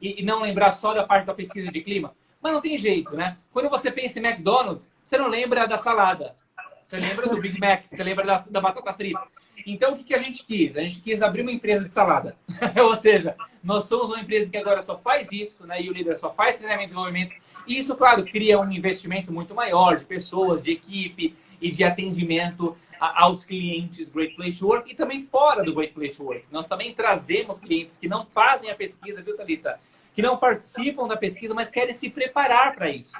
E não lembrar só da parte da pesquisa de clima? Mas não tem jeito, né? Quando você pensa em McDonald's, você não lembra da salada. Você lembra do Big Mac, você lembra da batata frita. Então, o que a gente quis? A gente quis abrir uma empresa de salada. Ou seja, nós somos uma empresa que agora só faz isso, né? E o líder só faz treinamento e desenvolvimento. E isso, claro, cria um investimento muito maior de pessoas, de equipe e de atendimento aos clientes Great Place to Work e também fora do Great Place to Work. Nós também trazemos clientes que não fazem a pesquisa, viu, Thalita? Que não participam da pesquisa, mas querem se preparar para isso.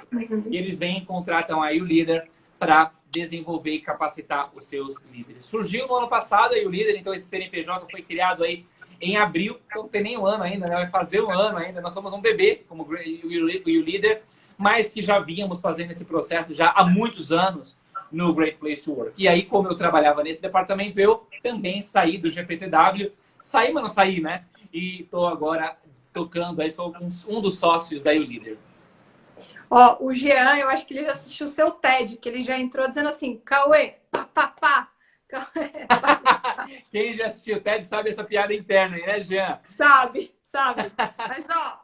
E eles vêm e contratam a YouLeader para desenvolver e capacitar os seus líderes. Surgiu no ano passado a YouLeader, então esse CNPJ foi criado aí em abril, então não tem nem um ano ainda, né? Vai fazer um ano ainda. Nós somos um bebê, como o YouLeader, mas que já vínhamos fazendo esse processo já há muitos anos no Great Place to Work. E aí, como eu trabalhava nesse departamento, eu também saí do GPTW. Saí, mas não saí, né? E estou agora tocando aí, sou um dos sócios da YouLeader. Ó, o Jean, eu acho que ele já assistiu o seu TED, que ele já entrou dizendo assim, Cauê, papapá. Quem já assistiu o TED sabe essa piada interna aí, né, Jean? Sabe. Mas, ó,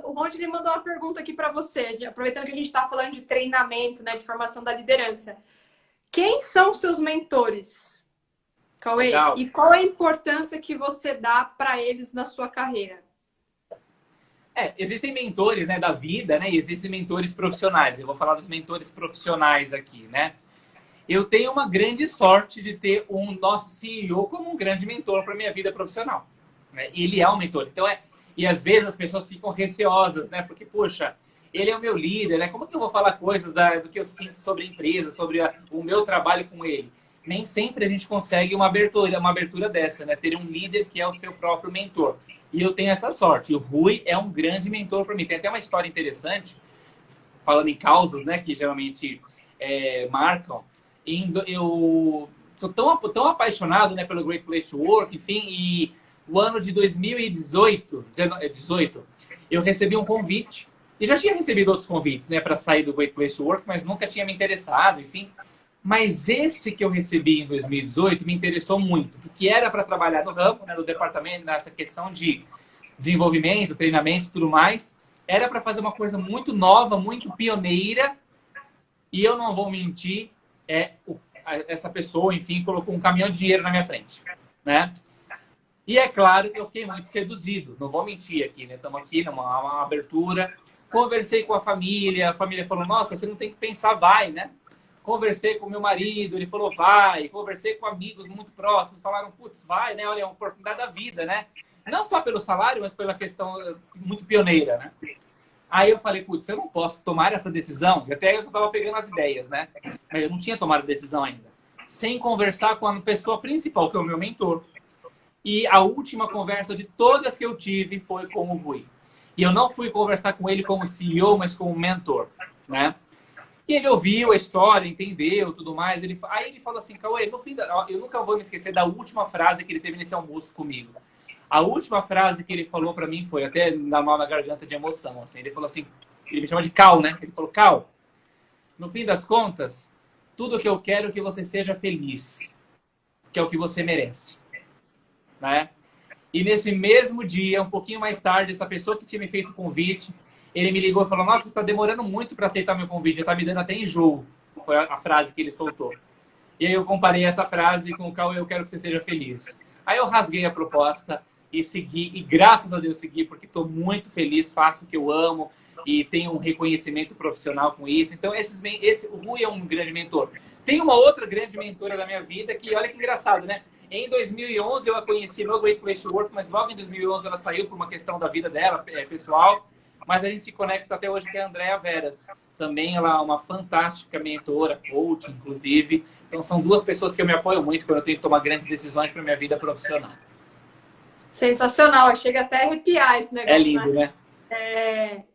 o Rodney mandou uma pergunta aqui para você, aproveitando que a gente está falando de treinamento, né, de formação da liderança. Quem são seus mentores, Cauê? Legal. E qual a importância que você dá para eles na sua carreira? Existem mentores, né, da vida, né, e existem mentores profissionais. Eu vou falar dos mentores profissionais aqui, né? Eu tenho uma grande sorte de ter um nosso CEO como um grande mentor para minha vida profissional, né? Ele é um mentor. Então e às vezes as pessoas ficam receosas, né? Porque, poxa, ele é o meu líder, né? Como que eu vou falar coisas do que eu sinto sobre a empresa, sobre o meu trabalho com ele? Nem sempre a gente consegue uma abertura dessa, né? Ter um líder que é o seu próprio mentor. E eu tenho essa sorte. E o Rui é um grande mentor para mim. Tem até uma história interessante, falando em causas, né? Que geralmente marcam. Eu sou tão apaixonado, né, pelo Great Place to Work, enfim, e o ano de 2018, eu recebi um convite. E já tinha recebido outros convites, né, para sair do Great Place to Work, mas nunca tinha me interessado, enfim. Mas esse que eu recebi em 2018 me interessou muito, porque era para trabalhar no ramo, né, no departamento, nessa questão de desenvolvimento, treinamento e tudo mais. Era para fazer uma coisa muito nova, muito pioneira. E eu não vou mentir, essa pessoa, enfim, colocou um caminhão de dinheiro na minha frente, né? E é claro que eu fiquei muito seduzido, não vou mentir aqui, né? Estamos aqui numa abertura. Conversei com a família falou, nossa, você não tem que pensar, vai, né? Conversei com meu marido, ele falou, vai. Conversei com amigos muito próximos, falaram, putz, vai, né? Olha, é uma oportunidade da vida, né? Não só pelo salário, mas pela questão muito pioneira, né? Aí eu falei, putz, eu não posso tomar essa decisão. E até eu só estava pegando as ideias, né? Mas eu não tinha tomado a decisão ainda. Sem conversar com a pessoa principal, que é o meu mentor. E a última conversa de todas que eu tive foi com o Rui. E eu não fui conversar com ele como CEO, mas como mentor, né? E ele ouviu a história, entendeu, tudo mais. Aí ele falou assim, Cauê, no fim eu nunca vou me esquecer da última frase que ele teve nesse almoço comigo. A última frase que ele falou para mim foi, até na garganta de emoção, assim. Ele falou assim, Ele me chama de Cal, né? Ele falou, Cal, no fim das contas, tudo que eu quero é que você seja feliz, que é o que você merece, né? E nesse mesmo dia, um pouquinho mais tarde, essa pessoa que tinha me feito o convite, ele me ligou e falou, nossa, você está demorando muito para aceitar meu convite, já está me dando até enjoo. Foi a frase que ele soltou. E aí eu comparei essa frase com o Cal, eu quero que você seja feliz. Aí eu rasguei a proposta e segui, e graças a Deus segui, porque estou muito feliz, faço o que eu amo e tenho um reconhecimento profissional com isso. Então, o Rui é um grande mentor. Tem uma outra grande mentora da minha vida que, olha que engraçado, né? Em 2011 eu a conheci no Great Place to Work, mas logo em 2011 ela saiu por uma questão da vida dela, pessoal. Mas a gente se conecta até hoje, que é a Andrea Veras. Também ela é uma fantástica mentora, coach, inclusive. Então são duas pessoas que eu me apoio muito quando eu tenho que tomar grandes decisões para minha vida profissional. Sensacional, chega até a arrepiar esse negócio. É lindo, né?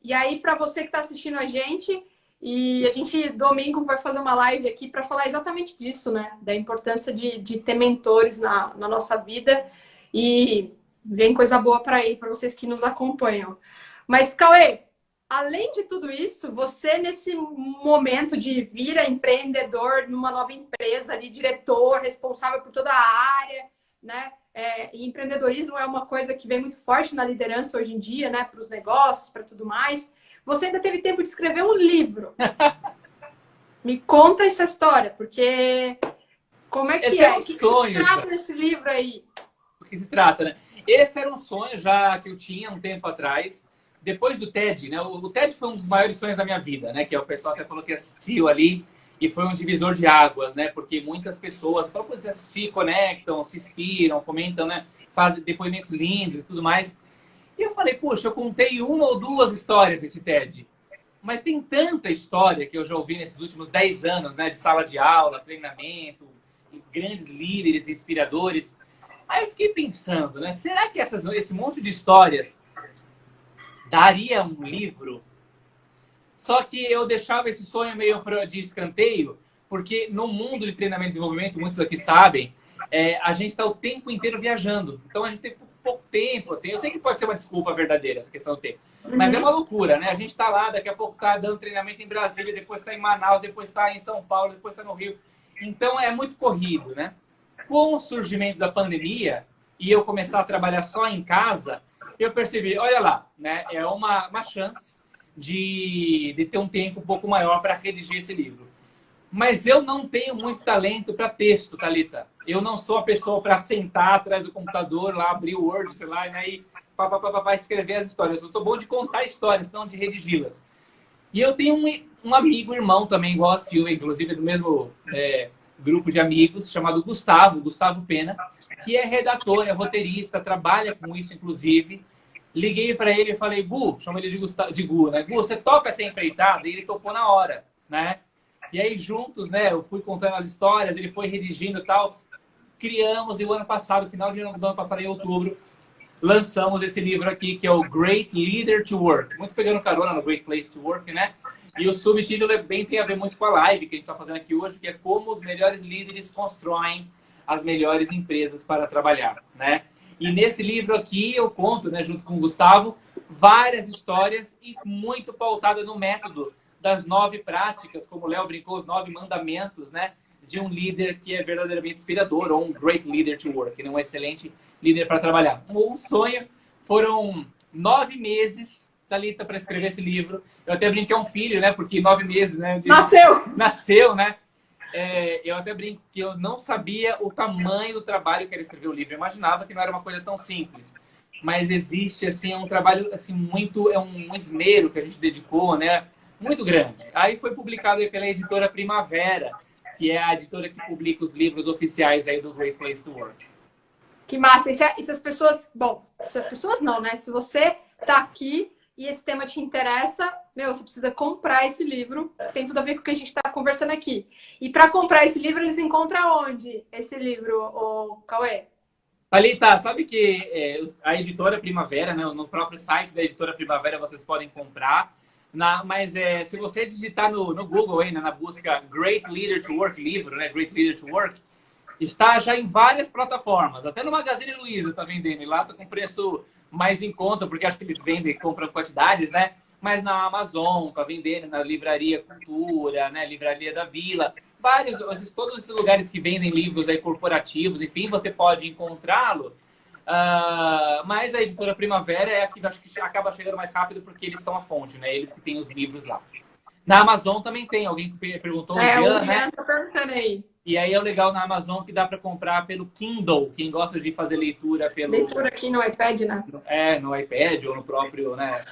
E aí, para você que está assistindo a gente, e a gente domingo vai fazer uma live aqui para falar exatamente disso, né? Da importância de ter mentores na nossa vida. E vem coisa boa para aí, para vocês que nos acompanham. Mas, Cauê, além de tudo isso, você nesse momento de vir a empreendedor numa nova empresa, ali, diretor, responsável por toda a área, né? E empreendedorismo é uma coisa que vem muito forte na liderança hoje em dia, né? Para os negócios, para tudo mais. Você ainda teve tempo de escrever um livro. Me conta essa história, porque como é que Esse é um sonho. O que se trata desse livro aí? O que se trata, né? Esse era um sonho já que eu tinha um tempo atrás. Depois do TED, né? O TED foi um dos maiores sonhos da minha vida, né? Que o pessoal até falou que assistiu ali e foi um divisor de águas, né? Porque muitas pessoas, só por assistir, conectam, se inspiram, comentam, né? Fazem depoimentos lindos e tudo mais. E eu falei, puxa, eu contei uma ou duas histórias desse TED. Mas tem tanta história que eu já ouvi nesses últimos 10 anos, né? De sala de aula, treinamento, grandes líderes, inspiradores. Aí eu fiquei pensando, né? Será que esse monte de histórias daria um livro? Só que eu deixava esse sonho meio de escanteio, porque no mundo de treinamento e desenvolvimento, muitos aqui sabem, a gente está o tempo inteiro viajando. Então a gente tem pouco tempo, assim. Eu sei que pode ser uma desculpa verdadeira essa questão do tempo, mas é uma loucura, né? A gente está lá, daqui a pouco está dando treinamento em Brasília, depois está em Manaus, depois está em São Paulo, depois está no Rio. Então é muito corrido, né? Com o surgimento da pandemia e eu começar a trabalhar só em casa, eu percebi, olha lá, né? É uma chance de ter um tempo um pouco maior para redigir esse livro. Mas eu não tenho muito talento para texto, Thalita. Eu não sou a pessoa para sentar atrás do computador, lá abrir o Word, sei lá, né, e escrever as histórias. Eu sou bom de contar histórias, não de redigi-las. E eu tenho um amigo, irmão também, igual a Silvia, inclusive do mesmo grupo de amigos, chamado Gustavo Pena, que é redator, é roteirista, trabalha com isso, inclusive. Liguei para ele e falei, Gu, chamo ele de Gu, né? Gu, você topa essa empreitada? E ele topou na hora, né? E aí juntos, né, eu fui contando as histórias, ele foi redigindo e tal, criamos, e o ano passado, final do ano passado, em outubro, lançamos esse livro aqui, que é o Great Leader to Work. Muito pegando carona no Great Place to Work, né? E o subtítulo bem tem a ver muito com a live que a gente está fazendo aqui hoje, que é como os melhores líderes constroem as melhores empresas para trabalhar, né? E nesse livro aqui eu conto, né, junto com o Gustavo, várias histórias e muito pautada no método das 9 práticas, como o Léo brincou, os 9 mandamentos, né, de um líder que é verdadeiramente inspirador, ou um great leader to work, né, um excelente líder para trabalhar. Um sonho, foram 9 meses, Thalita, para escrever esse livro. Eu até brinquei, um filho, né, porque 9 meses, né? Nasceu, né? Eu até brinco que eu não sabia o tamanho do trabalho que era escrever o livro. Eu imaginava que não era uma coisa tão simples. Mas existe, assim, um trabalho, assim, muito... É um esmero que a gente dedicou, né? Muito grande. Aí foi publicado aí pela editora Primavera, que é a editora que publica os livros oficiais aí do Great Place to Work. Que massa. E se as pessoas... Bom, se as pessoas não, né? Se você tá aqui e esse tema te interessa, você precisa comprar esse livro. Tem tudo a ver com o que a gente está conversando aqui. E para comprar esse livro, eles encontram onde esse livro, o Cauê? Thalita, sabe que a editora Primavera, né, no próprio site da editora Primavera, vocês podem comprar. Mas se você digitar no Google, aí, né, na busca Great Leader to Work, livro, né, Great Leader to Work, está já em várias plataformas. Até no Magazine Luiza está vendendo. E lá está com preço mais em conta, porque acho que eles vendem e compram quantidades, né? mas na Amazon, para vender na Livraria Cultura, né? Livraria da Vila, todos esses lugares que vendem livros aí corporativos, enfim, você pode encontrá-lo. Mas a Editora Primavera é a que acho que acaba chegando mais rápido porque eles são a fonte, né? Eles que têm os livros lá. Na Amazon também tem, alguém que perguntou, o Jean, né? Tá perguntando aí. E aí é o legal na Amazon que dá para comprar pelo Kindle, quem gosta de fazer leitura pelo... Leitura aqui no iPad, né? No iPad ou no próprio, né?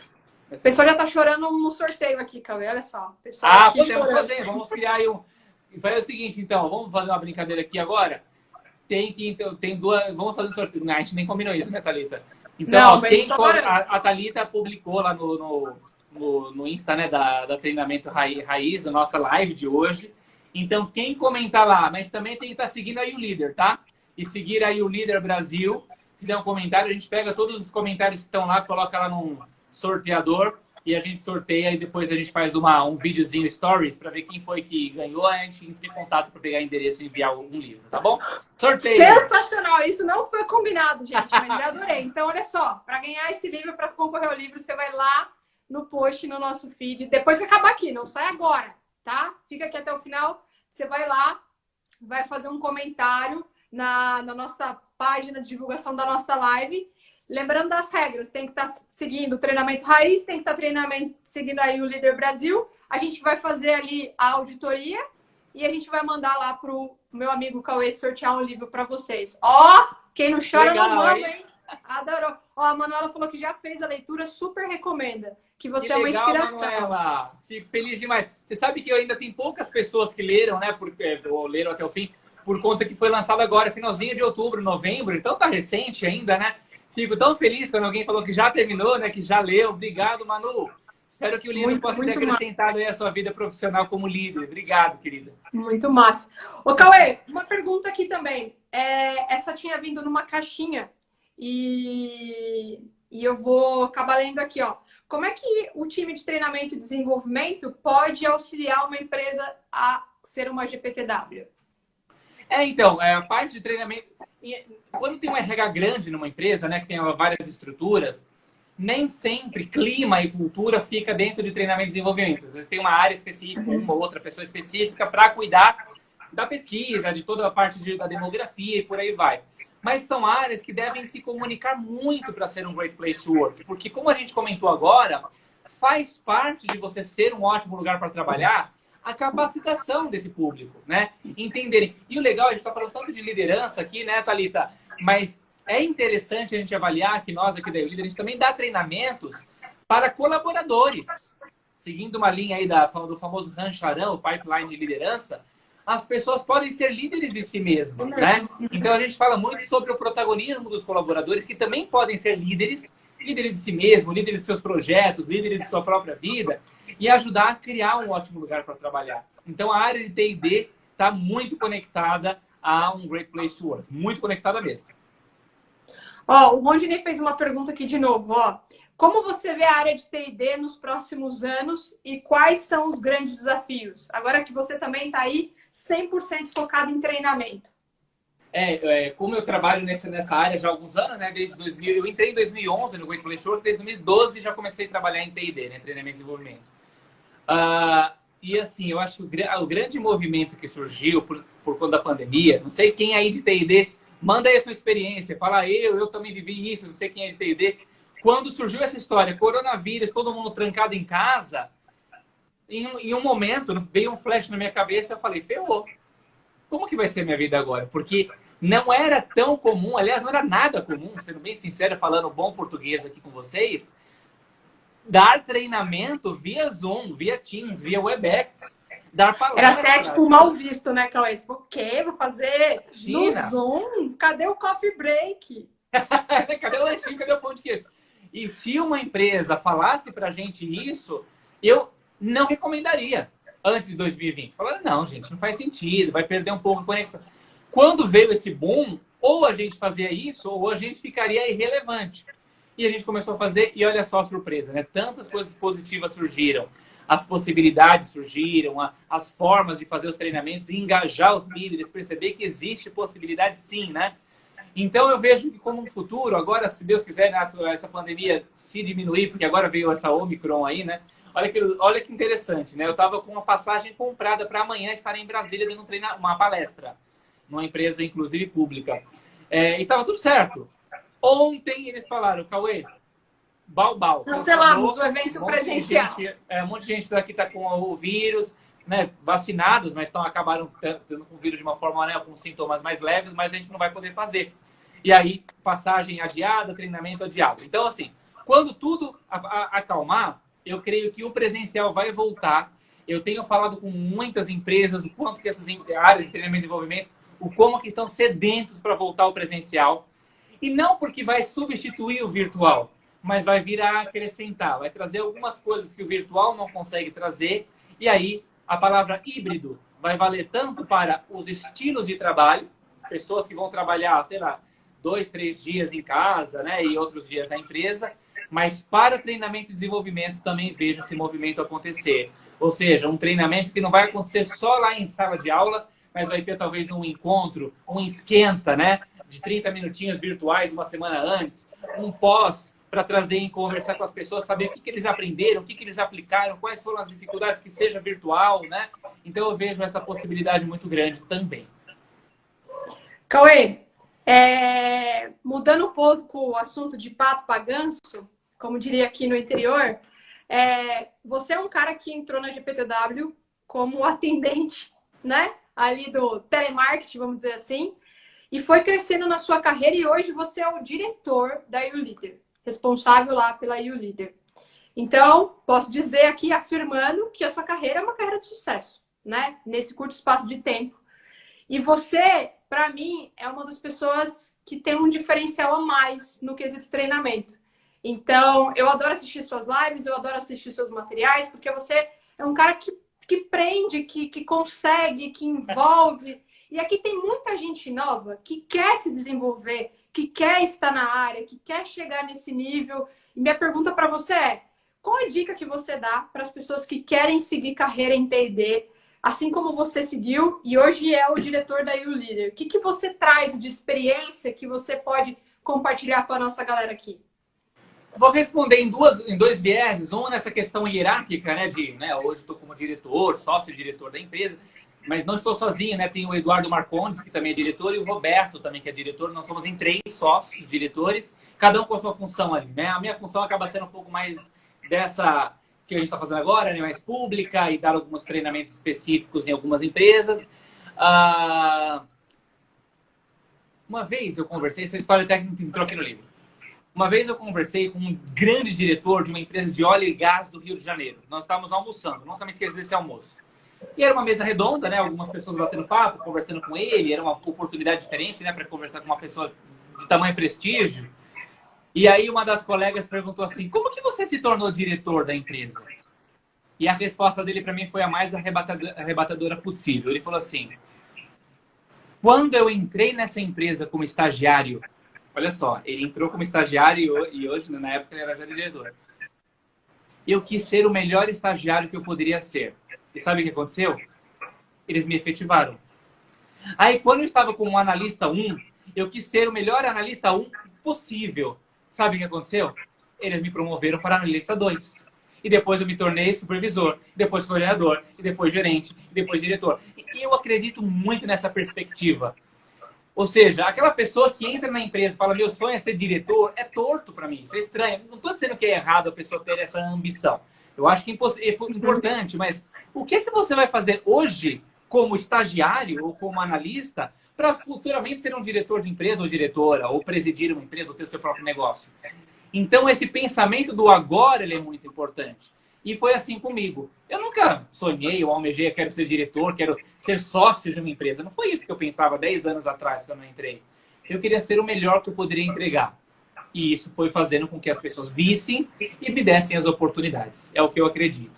O pessoal já tá chorando no sorteio aqui, Cauê, olha só. Aqui podemos fazer, vamos criar aí um... Faz o seguinte, então, vamos fazer uma brincadeira aqui agora? Tem duas... Vamos fazer um sorteio. Não, a gente nem combinou isso, né, Thalita? Então, a Thalita publicou lá no Insta, né, da Treinamento Raiz, a nossa live de hoje. Então, quem comentar lá, mas também tem que estar seguindo aí o líder, tá? E seguir aí o Líder Brasil, fizer um comentário, a gente pega todos os comentários que estão lá, coloca lá num sorteador e a gente sorteia e depois a gente faz um videozinho stories para ver quem foi que ganhou, a gente entra em contato para pegar endereço e enviar um livro, tá bom? Sorteio! Sensacional! Isso não foi combinado, gente, mas eu adorei. Então, olha só, para ganhar esse livro, para concorrer ao livro, você vai lá no post, no nosso feed, depois que acabar aqui, não sai agora, tá? Fica aqui até o final, você vai lá, vai fazer um comentário na nossa página de divulgação da nossa live. Lembrando das regras, tem que estar seguindo o Treinamento Raiz, tem que estar seguindo aí o Líder Brasil. A gente vai fazer ali a auditoria e a gente vai mandar lá pro meu amigo Cauê sortear um livro para vocês. Ó, quem não chora não mama, hein? Adorou. Ó, a Manuela falou que já fez a leitura, super recomenda. Que você é uma inspiração. Manuela. Fico feliz demais. Você sabe que ainda tem poucas pessoas que leram, né? Ou leram até o fim, por conta que foi lançado agora, finalzinho de outubro, novembro. Então tá recente ainda, né? Fico tão feliz quando alguém falou que já terminou, né? Que já leu. Obrigado, Manu. Espero que o livro possa ter acrescentado aí a sua vida profissional como líder. Obrigado, querida. Muito massa. Ô, Cauê, uma pergunta aqui também. Essa tinha vindo numa caixinha e eu vou acabar lendo aqui, ó. Como é que o time de treinamento e desenvolvimento pode auxiliar uma empresa a ser uma GPTW? Então, a parte de treinamento... Quando tem um RH grande numa empresa, né, que tem várias estruturas, nem sempre clima e cultura fica dentro de treinamento e desenvolvimento. Às vezes tem uma área específica, uma outra pessoa específica para cuidar da pesquisa, de toda a parte da demografia e por aí vai. Mas são áreas que devem se comunicar muito para ser um great place to work. Porque, como a gente comentou agora, faz parte de você ser um ótimo lugar para trabalhar a capacitação desse público, né? Entenderem. E o legal, a gente está falando tanto de liderança aqui, né, Thalita? Mas é interessante a gente avaliar que nós aqui da Líder, a gente também dá treinamentos para colaboradores. Seguindo uma linha aí do famoso rancharão, o pipeline de liderança, as pessoas podem ser líderes de si mesmas, né? Então a gente fala muito sobre o protagonismo dos colaboradores, que também podem ser líderes de si mesmo, líderes de seus projetos, líderes de sua própria vida, e ajudar a criar um ótimo lugar para trabalhar. Então a área de T&D está muito conectada a um great place to work, muito conectada mesmo. Ó, o Rondinei fez uma pergunta aqui de novo, ó. Como você vê a área de T&D nos próximos anos e quais são os grandes desafios? Agora que você também está aí 100% focado em treinamento. Como eu trabalho nessa área já há alguns anos, né? Desde 2000, eu entrei em 2011 no Great Place to Work, desde 2012 já comecei a trabalhar em T&D, né? Treinamento e desenvolvimento. E assim, eu acho que o grande movimento que surgiu por conta da pandemia, não sei quem aí de T&D, manda aí a sua experiência, fala eu também vivi isso, não sei quem é de T&D. Quando surgiu essa história, coronavírus, todo mundo trancado em casa, em um momento veio um flash na minha cabeça, eu falei, ferrou. Como que vai ser a minha vida agora? Porque não era tão comum, aliás, não era nada comum, sendo bem sincero, falando bom português aqui com vocês, dar treinamento via Zoom, via Teams, via Webex, dar palestras. Era até, tipo, mal visto, né, Cauê? O quê? Vou fazer no Zoom? Cadê o coffee break? Cadê o lanchinho? Cadê o pão de queijo? E se uma empresa falasse pra gente isso, eu não recomendaria antes de 2020. Falaram, não, gente, não faz sentido, vai perder um pouco a conexão. Quando veio esse boom, ou a gente fazia isso, ou a gente ficaria irrelevante. E a gente começou a fazer, e olha só a surpresa, né? Tantas coisas positivas surgiram, as possibilidades surgiram, as formas de fazer os treinamentos, engajar os líderes, perceber que existe possibilidade sim, né? Então, eu vejo que como um futuro, agora, se Deus quiser, né, essa pandemia se diminuir, porque agora veio essa Omicron aí, né? Olha que interessante, né? Eu estava com uma passagem comprada para amanhã estar em Brasília dando uma palestra, numa empresa, inclusive, pública. E estava tudo certo. Ontem eles falaram, Cauê, Balbal. Cancelamos o evento presencial. Um monte de gente daqui está com o vírus, né, vacinados, mas acabaram tendo com o vírus de uma forma, né, com sintomas mais leves, mas a gente não vai poder fazer. E aí, passagem adiada, treinamento adiado. Então, assim, quando tudo acalmar, eu creio que o presencial vai voltar. Eu tenho falado com muitas empresas o quanto que essas áreas de treinamento e desenvolvimento, o como que estão sedentos para voltar ao presencial. E não porque vai substituir o virtual, mas vai vir a acrescentar, vai trazer algumas coisas que o virtual não consegue trazer. E aí, a palavra híbrido vai valer tanto para os estilos de trabalho, pessoas que vão trabalhar, sei lá, 2, 3 dias em casa, né, e outros dias na empresa, mas para treinamento e desenvolvimento também vejo esse movimento acontecer. Ou seja, um treinamento que não vai acontecer só lá em sala de aula, mas vai ter talvez um encontro, um esquenta, né, de 30 minutinhos virtuais uma semana antes, um pós para trazer e conversar com as pessoas, saber o que eles aprenderam, o que eles aplicaram, quais foram as dificuldades, que seja virtual, né? Então eu vejo essa possibilidade muito grande também. Cauê, mudando um pouco o assunto de pato para ganso, como diria aqui no interior, você é um cara que entrou na GPTW como atendente, né? Ali do telemarketing, vamos dizer assim, e foi crescendo na sua carreira e hoje você é o diretor da YouLeader, responsável lá pela YouLeader. Então, posso dizer aqui, afirmando que a sua carreira é uma carreira de sucesso, né? Nesse curto espaço de tempo. E você, para mim, é uma das pessoas que tem um diferencial a mais no quesito treinamento. Então, eu adoro assistir suas lives, eu adoro assistir seus materiais, porque você é um cara que prende, que consegue, que envolve. E aqui tem muita gente nova que quer se desenvolver, que quer estar na área, que quer chegar nesse nível. E minha pergunta para você é, qual a dica que você dá para as pessoas que querem seguir carreira em T&D, assim como você seguiu e hoje é o diretor da YouLeader? O que você traz de experiência que você pode compartilhar com a nossa galera aqui? Vou responder em dois vieses. Um nessa questão hierárquica, né? Hoje estou como diretor, sócio-diretor da empresa, mas não estou sozinho, né? Tem o Eduardo Marcondes, que também é diretor, e o Roberto também, que é diretor. Nós somos em 3 sócios diretores, cada um com a sua função ali, né? A minha função acaba sendo um pouco mais dessa que a gente está fazendo agora, né? Mais pública, e dar alguns treinamentos específicos em algumas empresas. Uma vez eu conversei, essa história técnica entrou aqui no livro. Uma vez eu conversei com um grande diretor de uma empresa de óleo e gás do Rio de Janeiro. Nós estávamos almoçando, nunca me esqueço desse almoço. E era uma mesa redonda, né? Algumas pessoas batendo papo, conversando com ele. Era uma oportunidade diferente, né? Para conversar com uma pessoa de tamanho prestígio. E aí uma das colegas perguntou assim, como que você se tornou diretor da empresa? E a resposta dele para mim foi a mais arrebatadora possível. Ele falou assim, quando eu entrei nessa empresa como estagiário, olha só, ele entrou como estagiário e hoje, na época, ele era já diretor. Eu quis ser o melhor estagiário que eu poderia ser. E sabe o que aconteceu? Eles me efetivaram. Aí, quando eu estava como analista 1, eu quis ser o melhor analista 1 possível. Sabe o que aconteceu? Eles me promoveram para analista 2. E depois eu me tornei supervisor, depois coordenador, e depois gerente, e depois diretor. E eu acredito muito nessa perspectiva. Ou seja, aquela pessoa que entra na empresa e fala, meu sonho é ser diretor, é torto para mim, isso é estranho. Não estou dizendo que é errado a pessoa ter essa ambição. Eu acho que é importante, mas o que é que você vai fazer hoje como estagiário ou como analista para futuramente ser um diretor de empresa ou diretora, ou presidir uma empresa, ou ter seu próprio negócio? Então, esse pensamento do agora ele é muito importante. E foi assim comigo. Eu nunca sonhei ou almejei, quero ser diretor, quero ser sócio de uma empresa. Não foi isso que eu pensava 10 anos atrás, quando eu entrei. Eu queria ser o melhor que eu poderia entregar. E isso foi fazendo com que as pessoas vissem e me dessem as oportunidades. É o que eu acredito.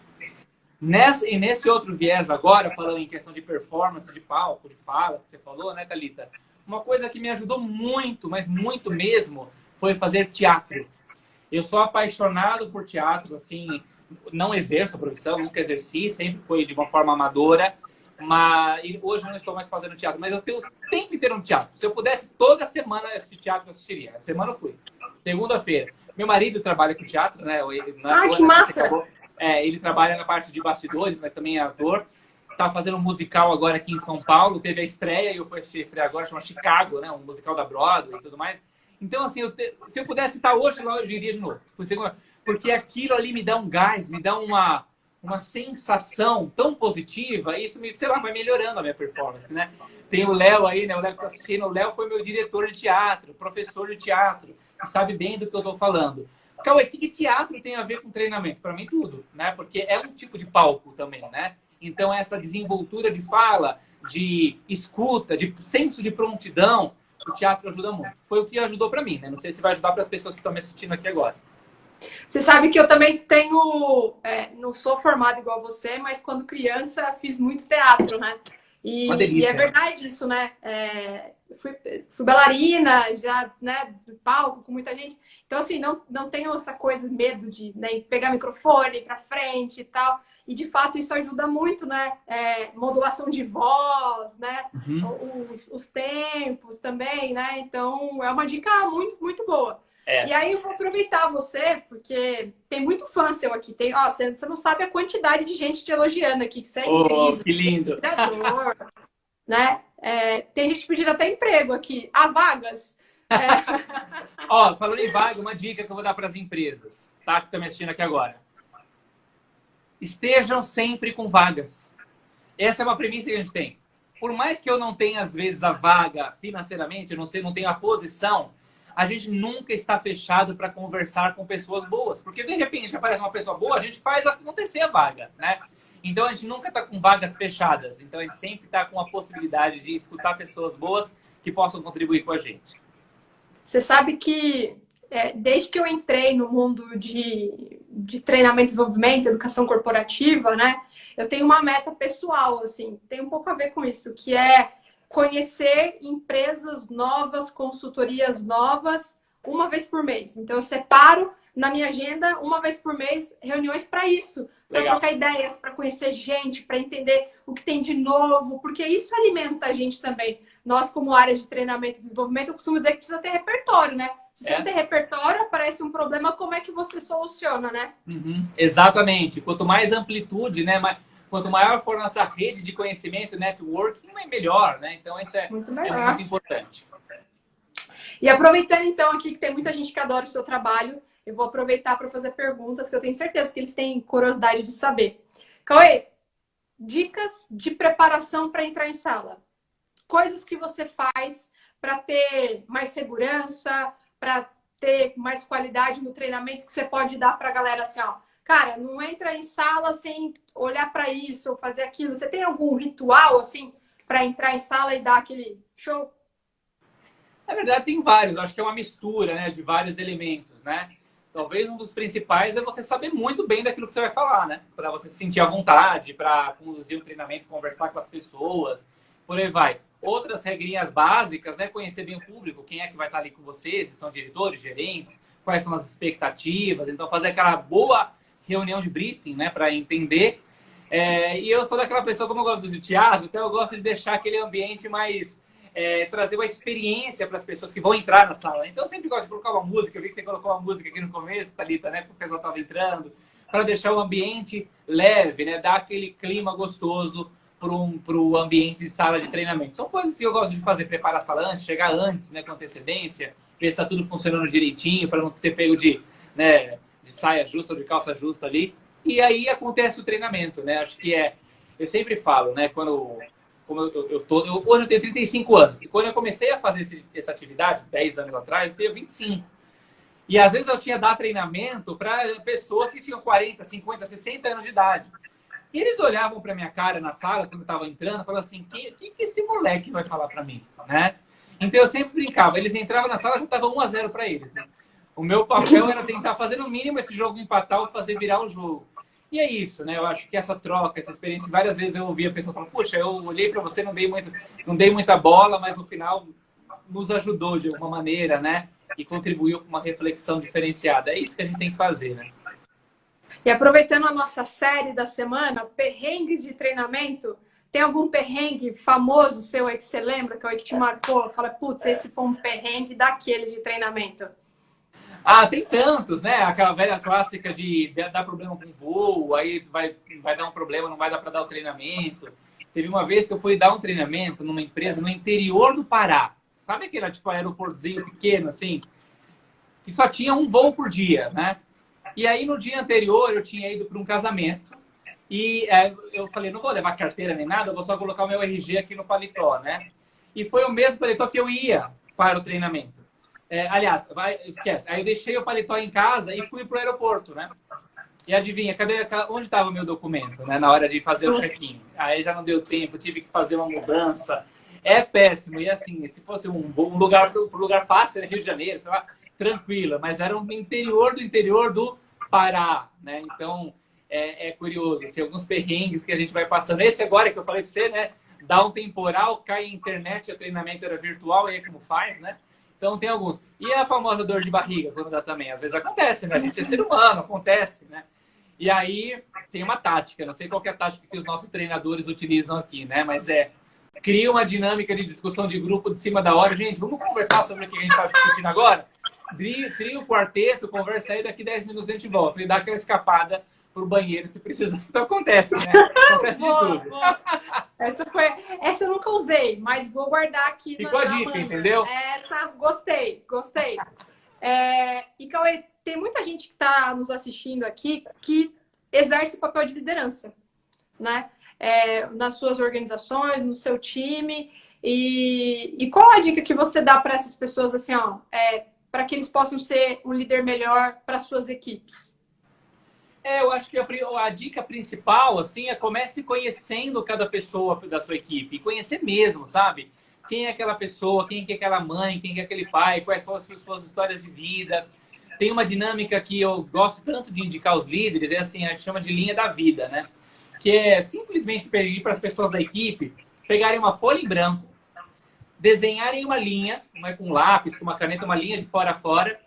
E nesse outro viés agora, falando em questão de performance, de palco, de fala, que você falou, né, Thalita? Uma coisa que me ajudou muito, mas muito mesmo, foi fazer teatro. Eu sou apaixonado por teatro, assim, não exerço a profissão, nunca exerci, sempre foi de uma forma amadora. Mas hoje eu não estou mais fazendo teatro, mas eu tenho o tempo inteiro no teatro. Se eu pudesse toda semana assistir teatro, eu assistiria. A semana eu fui. Segunda-feira. Meu marido trabalha com teatro, né? Que massa! Ele trabalha na parte de bastidores, mas também é ator. Tá fazendo um musical agora aqui em São Paulo. Teve a estreia, e eu fui assistir a estreia agora, chama Chicago, né? Um musical da Broadway e tudo mais. Então, assim, se eu pudesse estar hoje lá, eu iria de novo. Porque aquilo ali me dá um gás, me dá uma sensação tão positiva, e isso, sei lá, vai melhorando a minha performance, né? Tem o Léo aí, né? O Léo que tá assistindo. O Léo foi meu diretor de teatro, professor de teatro, que sabe bem do que eu tô falando. Cauê, o que teatro tem a ver com treinamento? Para mim, tudo, né? Porque é um tipo de palco também, né? Então, essa desenvoltura de fala, de escuta, de senso de prontidão, o teatro ajuda muito. Foi o que ajudou para mim, né? Não sei se vai ajudar para as pessoas que estão me assistindo aqui agora. Você sabe que eu também tenho... não sou formada igual você, mas quando criança fiz muito teatro, né? Uma delícia. E é verdade isso, né? Fui bailarina, já, né, do palco com muita gente. Então, assim, não tenho essa coisa, medo de, né, pegar microfone, ir pra frente e tal. E, de fato, isso ajuda muito, né? Modulação de voz, né? Os tempos também, né? Então, é uma dica muito, muito boa. E aí eu vou aproveitar você, porque tem muito fã seu aqui. Você não sabe a quantidade de gente te elogiando aqui, que você é incrível. Que lindo! Inspirador, né? Tem gente pedindo até emprego aqui. Há vagas. Falando em vaga, uma dica que eu vou dar para as empresas, tá? Que estão me assistindo aqui agora. Estejam sempre com vagas. Essa é uma premissa que a gente tem. Por mais que eu não tenha, às vezes, a vaga financeiramente, eu não tenho a posição, a gente nunca está fechado para conversar com pessoas boas. Porque, de repente, aparece uma pessoa boa, a gente faz acontecer a vaga, né? Então, a gente nunca está com vagas fechadas. Então, a gente sempre está com a possibilidade de escutar pessoas boas que possam contribuir com a gente. Você sabe que, desde que eu entrei no mundo de treinamento e desenvolvimento, educação corporativa, né? Eu tenho uma meta pessoal, assim, tem um pouco a ver com isso, que é conhecer empresas novas, consultorias novas, uma vez por mês. Então, eu separo na minha agenda, uma vez por mês, reuniões para isso. Para trocar ideias, para conhecer gente, para entender o que tem de novo, porque isso alimenta a gente também. Nós, como área de treinamento e desenvolvimento, eu costumo dizer que precisa ter repertório, né? Se você não tem repertório, aparece um problema, como é que você soluciona, né? Exatamente. Quanto mais amplitude, né? Quanto maior for nossa rede de conhecimento, networking, é melhor, né? Então, isso é muito importante. E aproveitando, então, aqui que tem muita gente que adora o seu trabalho, eu vou aproveitar para fazer perguntas que eu tenho certeza que eles têm curiosidade de saber. Cauê, dicas de preparação para entrar em sala. Coisas que você faz para ter mais segurança, para ter mais qualidade no treinamento que você pode dar para a galera assim, ó. Cara, não entra em sala sem olhar para isso ou fazer aquilo. Você tem algum ritual, assim, para entrar em sala e dar aquele show? Na verdade, tem vários. Acho que é uma mistura, né, de vários elementos, né? Talvez um dos principais é você saber muito bem daquilo que você vai falar, né? Para você se sentir à vontade, para conduzir o treinamento, conversar com as pessoas, por aí vai. Outras regrinhas básicas, né? Conhecer bem o público, quem é que vai estar ali com você, se são diretores, gerentes, quais são as expectativas. Então, fazer aquela boa reunião de briefing, né? Para entender. E eu sou daquela pessoa, como eu gosto do teatro, então eu gosto de deixar aquele ambiente mais... trazer uma experiência para as pessoas que vão entrar na sala. Então, eu sempre gosto de colocar uma música. Eu vi que você colocou uma música aqui no começo, Thalita, né? Porque o pessoal estava entrando. Para deixar o ambiente leve, né? Dar aquele clima gostoso para o ambiente de sala de treinamento. São coisas que eu gosto de fazer. Preparar a sala antes, chegar antes, né? Com antecedência. Ver se está tudo funcionando direitinho, para não ser pego de saia justa ou de calça justa ali. E aí acontece o treinamento, né? Acho que eu sempre falo, né? Hoje eu tenho 35 anos. E quando eu comecei a fazer essa atividade, 10 anos atrás, eu tinha 25. E às vezes eu tinha dar treinamento para pessoas que tinham 40, 50, 60 anos de idade. E eles olhavam para minha cara na sala, quando eu estava entrando, e falavam assim, que esse moleque vai falar para mim? Né? Então eu sempre brincava. Eles entravam na sala, já estava 1-0 para eles. Né? O meu papel era tentar fazer no mínimo esse jogo empatar ou fazer virar o jogo. E é isso, né? Eu acho que essa troca, essa experiência, várias vezes eu ouvi a pessoa falando, puxa, eu olhei para você, não dei muita bola, mas no final nos ajudou de alguma maneira, né? E contribuiu com uma reflexão diferenciada. É isso que a gente tem que fazer, né? E aproveitando a nossa série da semana, perrengues de treinamento, Tem algum perrengue famoso seu aí que você lembra, que te marcou? Fala, putz, esse foi um perrengue daqueles de treinamento. Ah, tem tantos, né? Aquela velha clássica de dar problema com voo, aí vai dar um problema, não vai dar para dar o treinamento. Teve uma vez que eu fui dar um treinamento numa empresa no interior do Pará. Sabe aquele tipo aeroportozinho pequeno, assim? Que só tinha um voo por dia, né? E aí no dia anterior eu tinha ido para um casamento e eu falei, não vou levar carteira nem nada, eu vou só colocar o meu RG aqui no paletó, né? E foi o mesmo paletó que eu ia para o treinamento. Aliás, esquece. Aí eu deixei o paletó em casa e fui para o aeroporto, né? E adivinha, onde estava o meu documento, né? Na hora de fazer o check-in. Aí já não deu tempo, tive que fazer uma mudança. É péssimo. E assim, se fosse um lugar fácil, né? Rio de Janeiro, sei lá, tranquila. Mas era um interior do Pará, né? Então, é curioso. Assim, alguns perrengues que a gente vai passando. Esse agora que eu falei para você, né? Dá um temporal, cai a internet, o treinamento era virtual, aí como faz, né? Então tem alguns. E a famosa dor de barriga, quando dá também? Às vezes acontece, né? A gente é ser humano, acontece, né? E aí tem uma tática, não sei qual que é a tática que os nossos treinadores utilizam aqui, né? Mas cria uma dinâmica de discussão de grupo de cima da hora. Gente, vamos conversar sobre o que a gente está discutindo agora? Cria o quarteto, conversa aí, daqui 10 minutos a gente volta. E dá aquela escapada pro banheiro se precisar. Então acontece, né? Acontece de tudo. Essa eu nunca usei, mas vou guardar aqui. Ficou a dica, entendeu? Essa, gostei. E Cauê, tem muita gente que está nos assistindo aqui que exerce o papel de liderança, né? Nas suas organizações, no seu time. E qual a dica que você dá para essas pessoas, assim, ó, para que eles possam ser um líder melhor para suas equipes? Eu acho que a dica principal, assim, comece conhecendo cada pessoa da sua equipe. E conhecer mesmo, sabe? Quem é aquela pessoa, quem é aquela mãe, quem é aquele pai, quais são as suas histórias de vida. Tem uma dinâmica que eu gosto tanto de indicar aos líderes, assim, a gente chama de linha da vida, né? Que é simplesmente pedir para as pessoas da equipe pegarem uma folha em branco, desenharem uma linha, não é com lápis, com uma caneta, uma linha de fora a fora,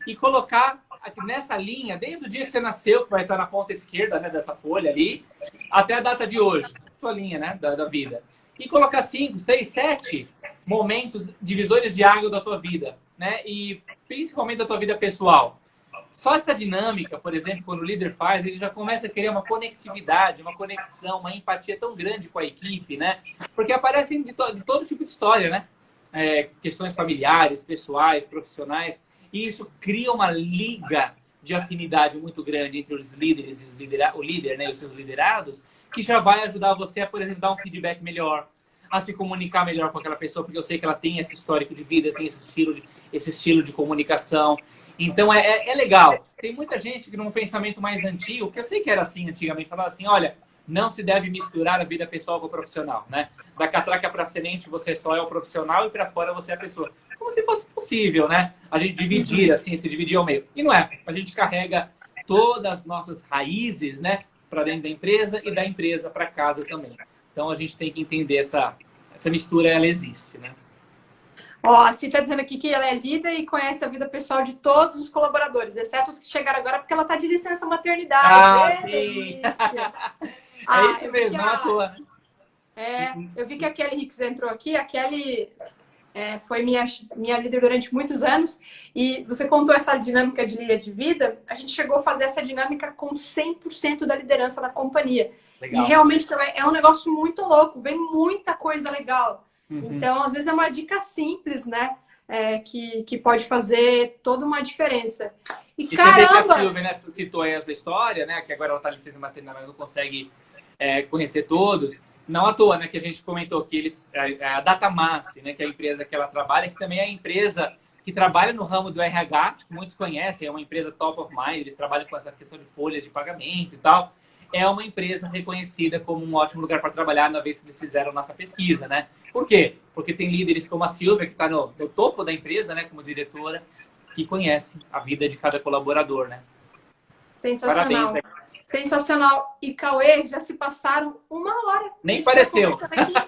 e colocar nessa linha, desde o dia que você nasceu, que vai estar na ponta esquerda, né, dessa folha ali, até a data de hoje, sua linha, né, da vida. E colocar 5, 6, 7 momentos divisores de água da tua vida, né, e principalmente da tua vida pessoal. Só essa dinâmica, por exemplo, quando o líder faz, ele já começa a criar uma conectividade, uma conexão, uma empatia tão grande com a equipe, né, porque aparecem de todo tipo de história, né, questões familiares, pessoais, profissionais. E isso cria uma liga de afinidade muito grande entre os líderes e o líder, né, e os seus liderados, que já vai ajudar você a, por exemplo, dar um feedback melhor, a se comunicar melhor com aquela pessoa, porque eu sei que ela tem esse histórico de vida, tem esse estilo de comunicação. Então, é legal. Tem muita gente que, num pensamento mais antigo, que eu sei que era assim antigamente, falava assim, olha, não se deve misturar a vida pessoal com o profissional, né? Da catraca para frente você só é o profissional e para fora você é a pessoa. Como se fosse possível, né? A gente dividir assim, se dividir ao meio. E não é. A gente carrega todas as nossas raízes, né, para dentro da empresa e da empresa para casa também. Então a gente tem que entender essa mistura, ela existe, né? Ó, a Cita tá dizendo aqui que ela é líder e conhece a vida pessoal de todos os colaboradores, exceto os que chegaram agora, porque ela tá de licença maternidade. Sim! Isso mesmo, não é à toa. Eu vi que a Kelly Hicks entrou aqui. A Kelly foi minha líder durante muitos anos. E você contou essa dinâmica de linha de vida. A gente chegou a fazer essa dinâmica com 100% da liderança da companhia. Legal. E realmente é um negócio muito louco. Vem muita coisa legal. Então, às vezes é uma dica simples, né? Que pode fazer toda uma diferença. E caramba! A Silvia, né, citou essa história, né? Que agora ela está licença maternidade, mas não consegue conhecer todos. Não à toa, né? Que a gente comentou que a Datamassi, né? Que é a empresa que ela trabalha, que também é a empresa que trabalha no ramo do RH, que muitos conhecem, é uma empresa top of mind, eles trabalham com essa questão de folhas de pagamento e tal. É uma empresa reconhecida como um ótimo lugar para trabalhar na vez que eles fizeram nossa pesquisa, né? Por quê? Porque tem líderes como a Silvia, que está no topo da empresa, né? Como diretora, que conhece a vida de cada colaborador, né? Sensacional. Parabéns, né? Sensacional. E Cauê, já se passaram 1 hora. Nem pareceu.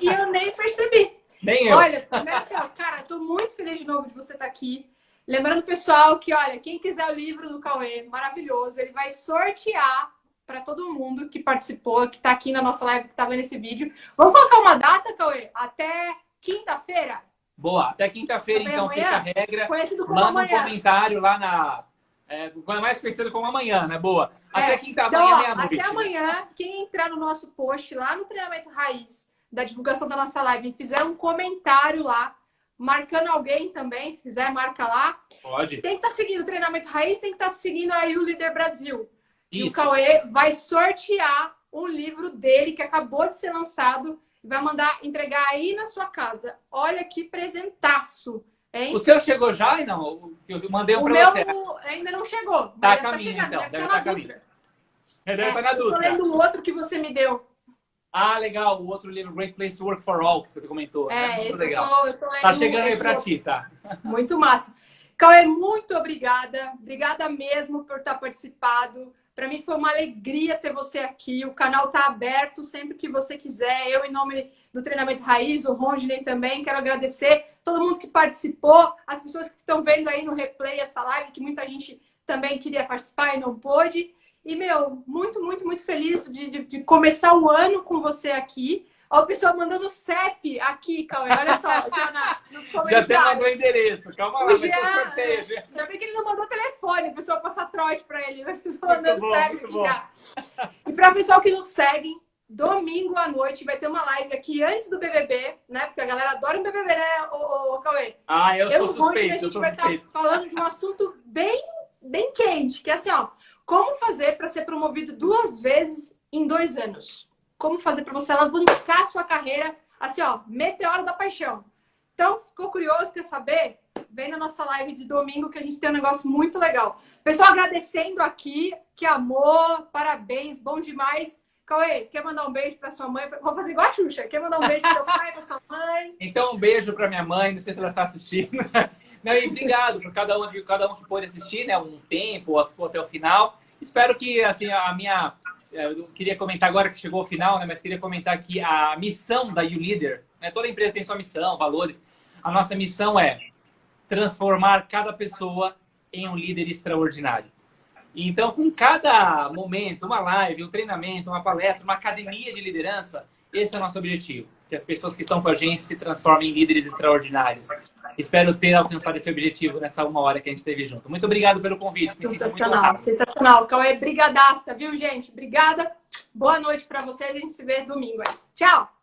E eu nem percebi. Nem eu. Olha, primeiro assim, ó, cara, eu tô muito feliz de novo de você estar aqui. Lembrando, pessoal, que, olha, quem quiser o livro do Cauê, maravilhoso, ele vai sortear para todo mundo que participou, que está aqui na nossa live, que está vendo esse vídeo. Vamos colocar uma data, Cauê? Até quinta-feira? Boa, até quinta-feira, então, fica a regra. Conhecido como Manda amanhã. um comentário lá na... É mais conhecido como amanhã, né? Boa. Até quinta-feira, então, meia-noite. Até amanhã, quem entrar no nosso post lá no Treinamento Raiz, da divulgação da nossa live, e fizer um comentário lá, marcando alguém também, se quiser, marca lá. Pode. Tem que estar seguindo o Treinamento Raiz, tem que estar seguindo aí o Líder Brasil. Isso. E o Cauê vai sortear um livro dele que acabou de ser lançado e vai mandar entregar aí na sua casa. Olha que presentaço, hein? O seu chegou já e não? Eu mandei um para você. Ainda não chegou. Tá a Deve caminho, chegando, então. deve estar na Dutra. Deve estar na Dutra. Eu tô lendo o outro que você me deu. Ah, legal. O outro livro, Great Place to Work for All, que você comentou. Muito Esse legal. eu tô lendo. Tá chegando aí pra ti, tá? Muito massa. Cauê, muito obrigada. Obrigada mesmo por estar participado. Para mim foi uma alegria ter você aqui. O canal tá aberto sempre que você quiser. Eu, em nome do Treinamento Raiz, o Ronginei também, quero agradecer todo mundo que participou, as pessoas que estão vendo aí no replay essa live, que muita gente também queria participar e não pôde. E, muito, muito, muito feliz de começar o ano com você aqui. Ó, o pessoal mandando CEP aqui, Cauê. Olha só, nos comentários. Já até mandou o endereço. Calma lá, vai ter um sorteio. Ainda bem que ele não mandou telefone, o pessoal passar trote para ele. O pessoal mandando CEP aqui já. E para o pessoal que nos segue, domingo à noite vai ter uma live aqui antes do BBB, né? Porque a galera adora o BBB, né, o Cauê? Ah, eu sou suspeito. A gente vai estar falando de um assunto bem quente, que é assim, ó. Como fazer para ser promovido 2 vezes em 2 anos? Como fazer para você alavancar a sua carreira, assim, ó, meteoro da paixão. Então, ficou curioso, quer saber? Vem na nossa live de domingo que a gente tem um negócio muito legal. Pessoal, agradecendo aqui, que amor, parabéns, bom demais. Cauê, quer mandar um beijo para sua mãe? Vou fazer igual a Xuxa. Quer mandar um beijo para seu pai, para sua mãe? Então, um beijo para minha mãe, não sei se ela está assistindo. Não, e obrigado por cada um que pôde assistir, né? Um tempo, ficou até o final. Espero que, assim, eu queria comentar agora que chegou ao final, né? Mas queria comentar que a missão da YouLeader, né? Toda empresa tem sua missão, valores. A nossa missão é transformar cada pessoa em um líder extraordinário. E então, com cada momento, uma live, um treinamento, uma palestra, uma academia de liderança, esse é o nosso objetivo. Que as pessoas que estão com a gente se transformem em líderes extraordinários. Espero ter alcançado esse objetivo nessa 1 hora que a gente teve junto. Muito obrigado pelo convite. Sensacional, sensacional. Cauê, brigadaça, viu, gente? Obrigada. Boa noite para vocês. A gente se vê domingo aí. Tchau!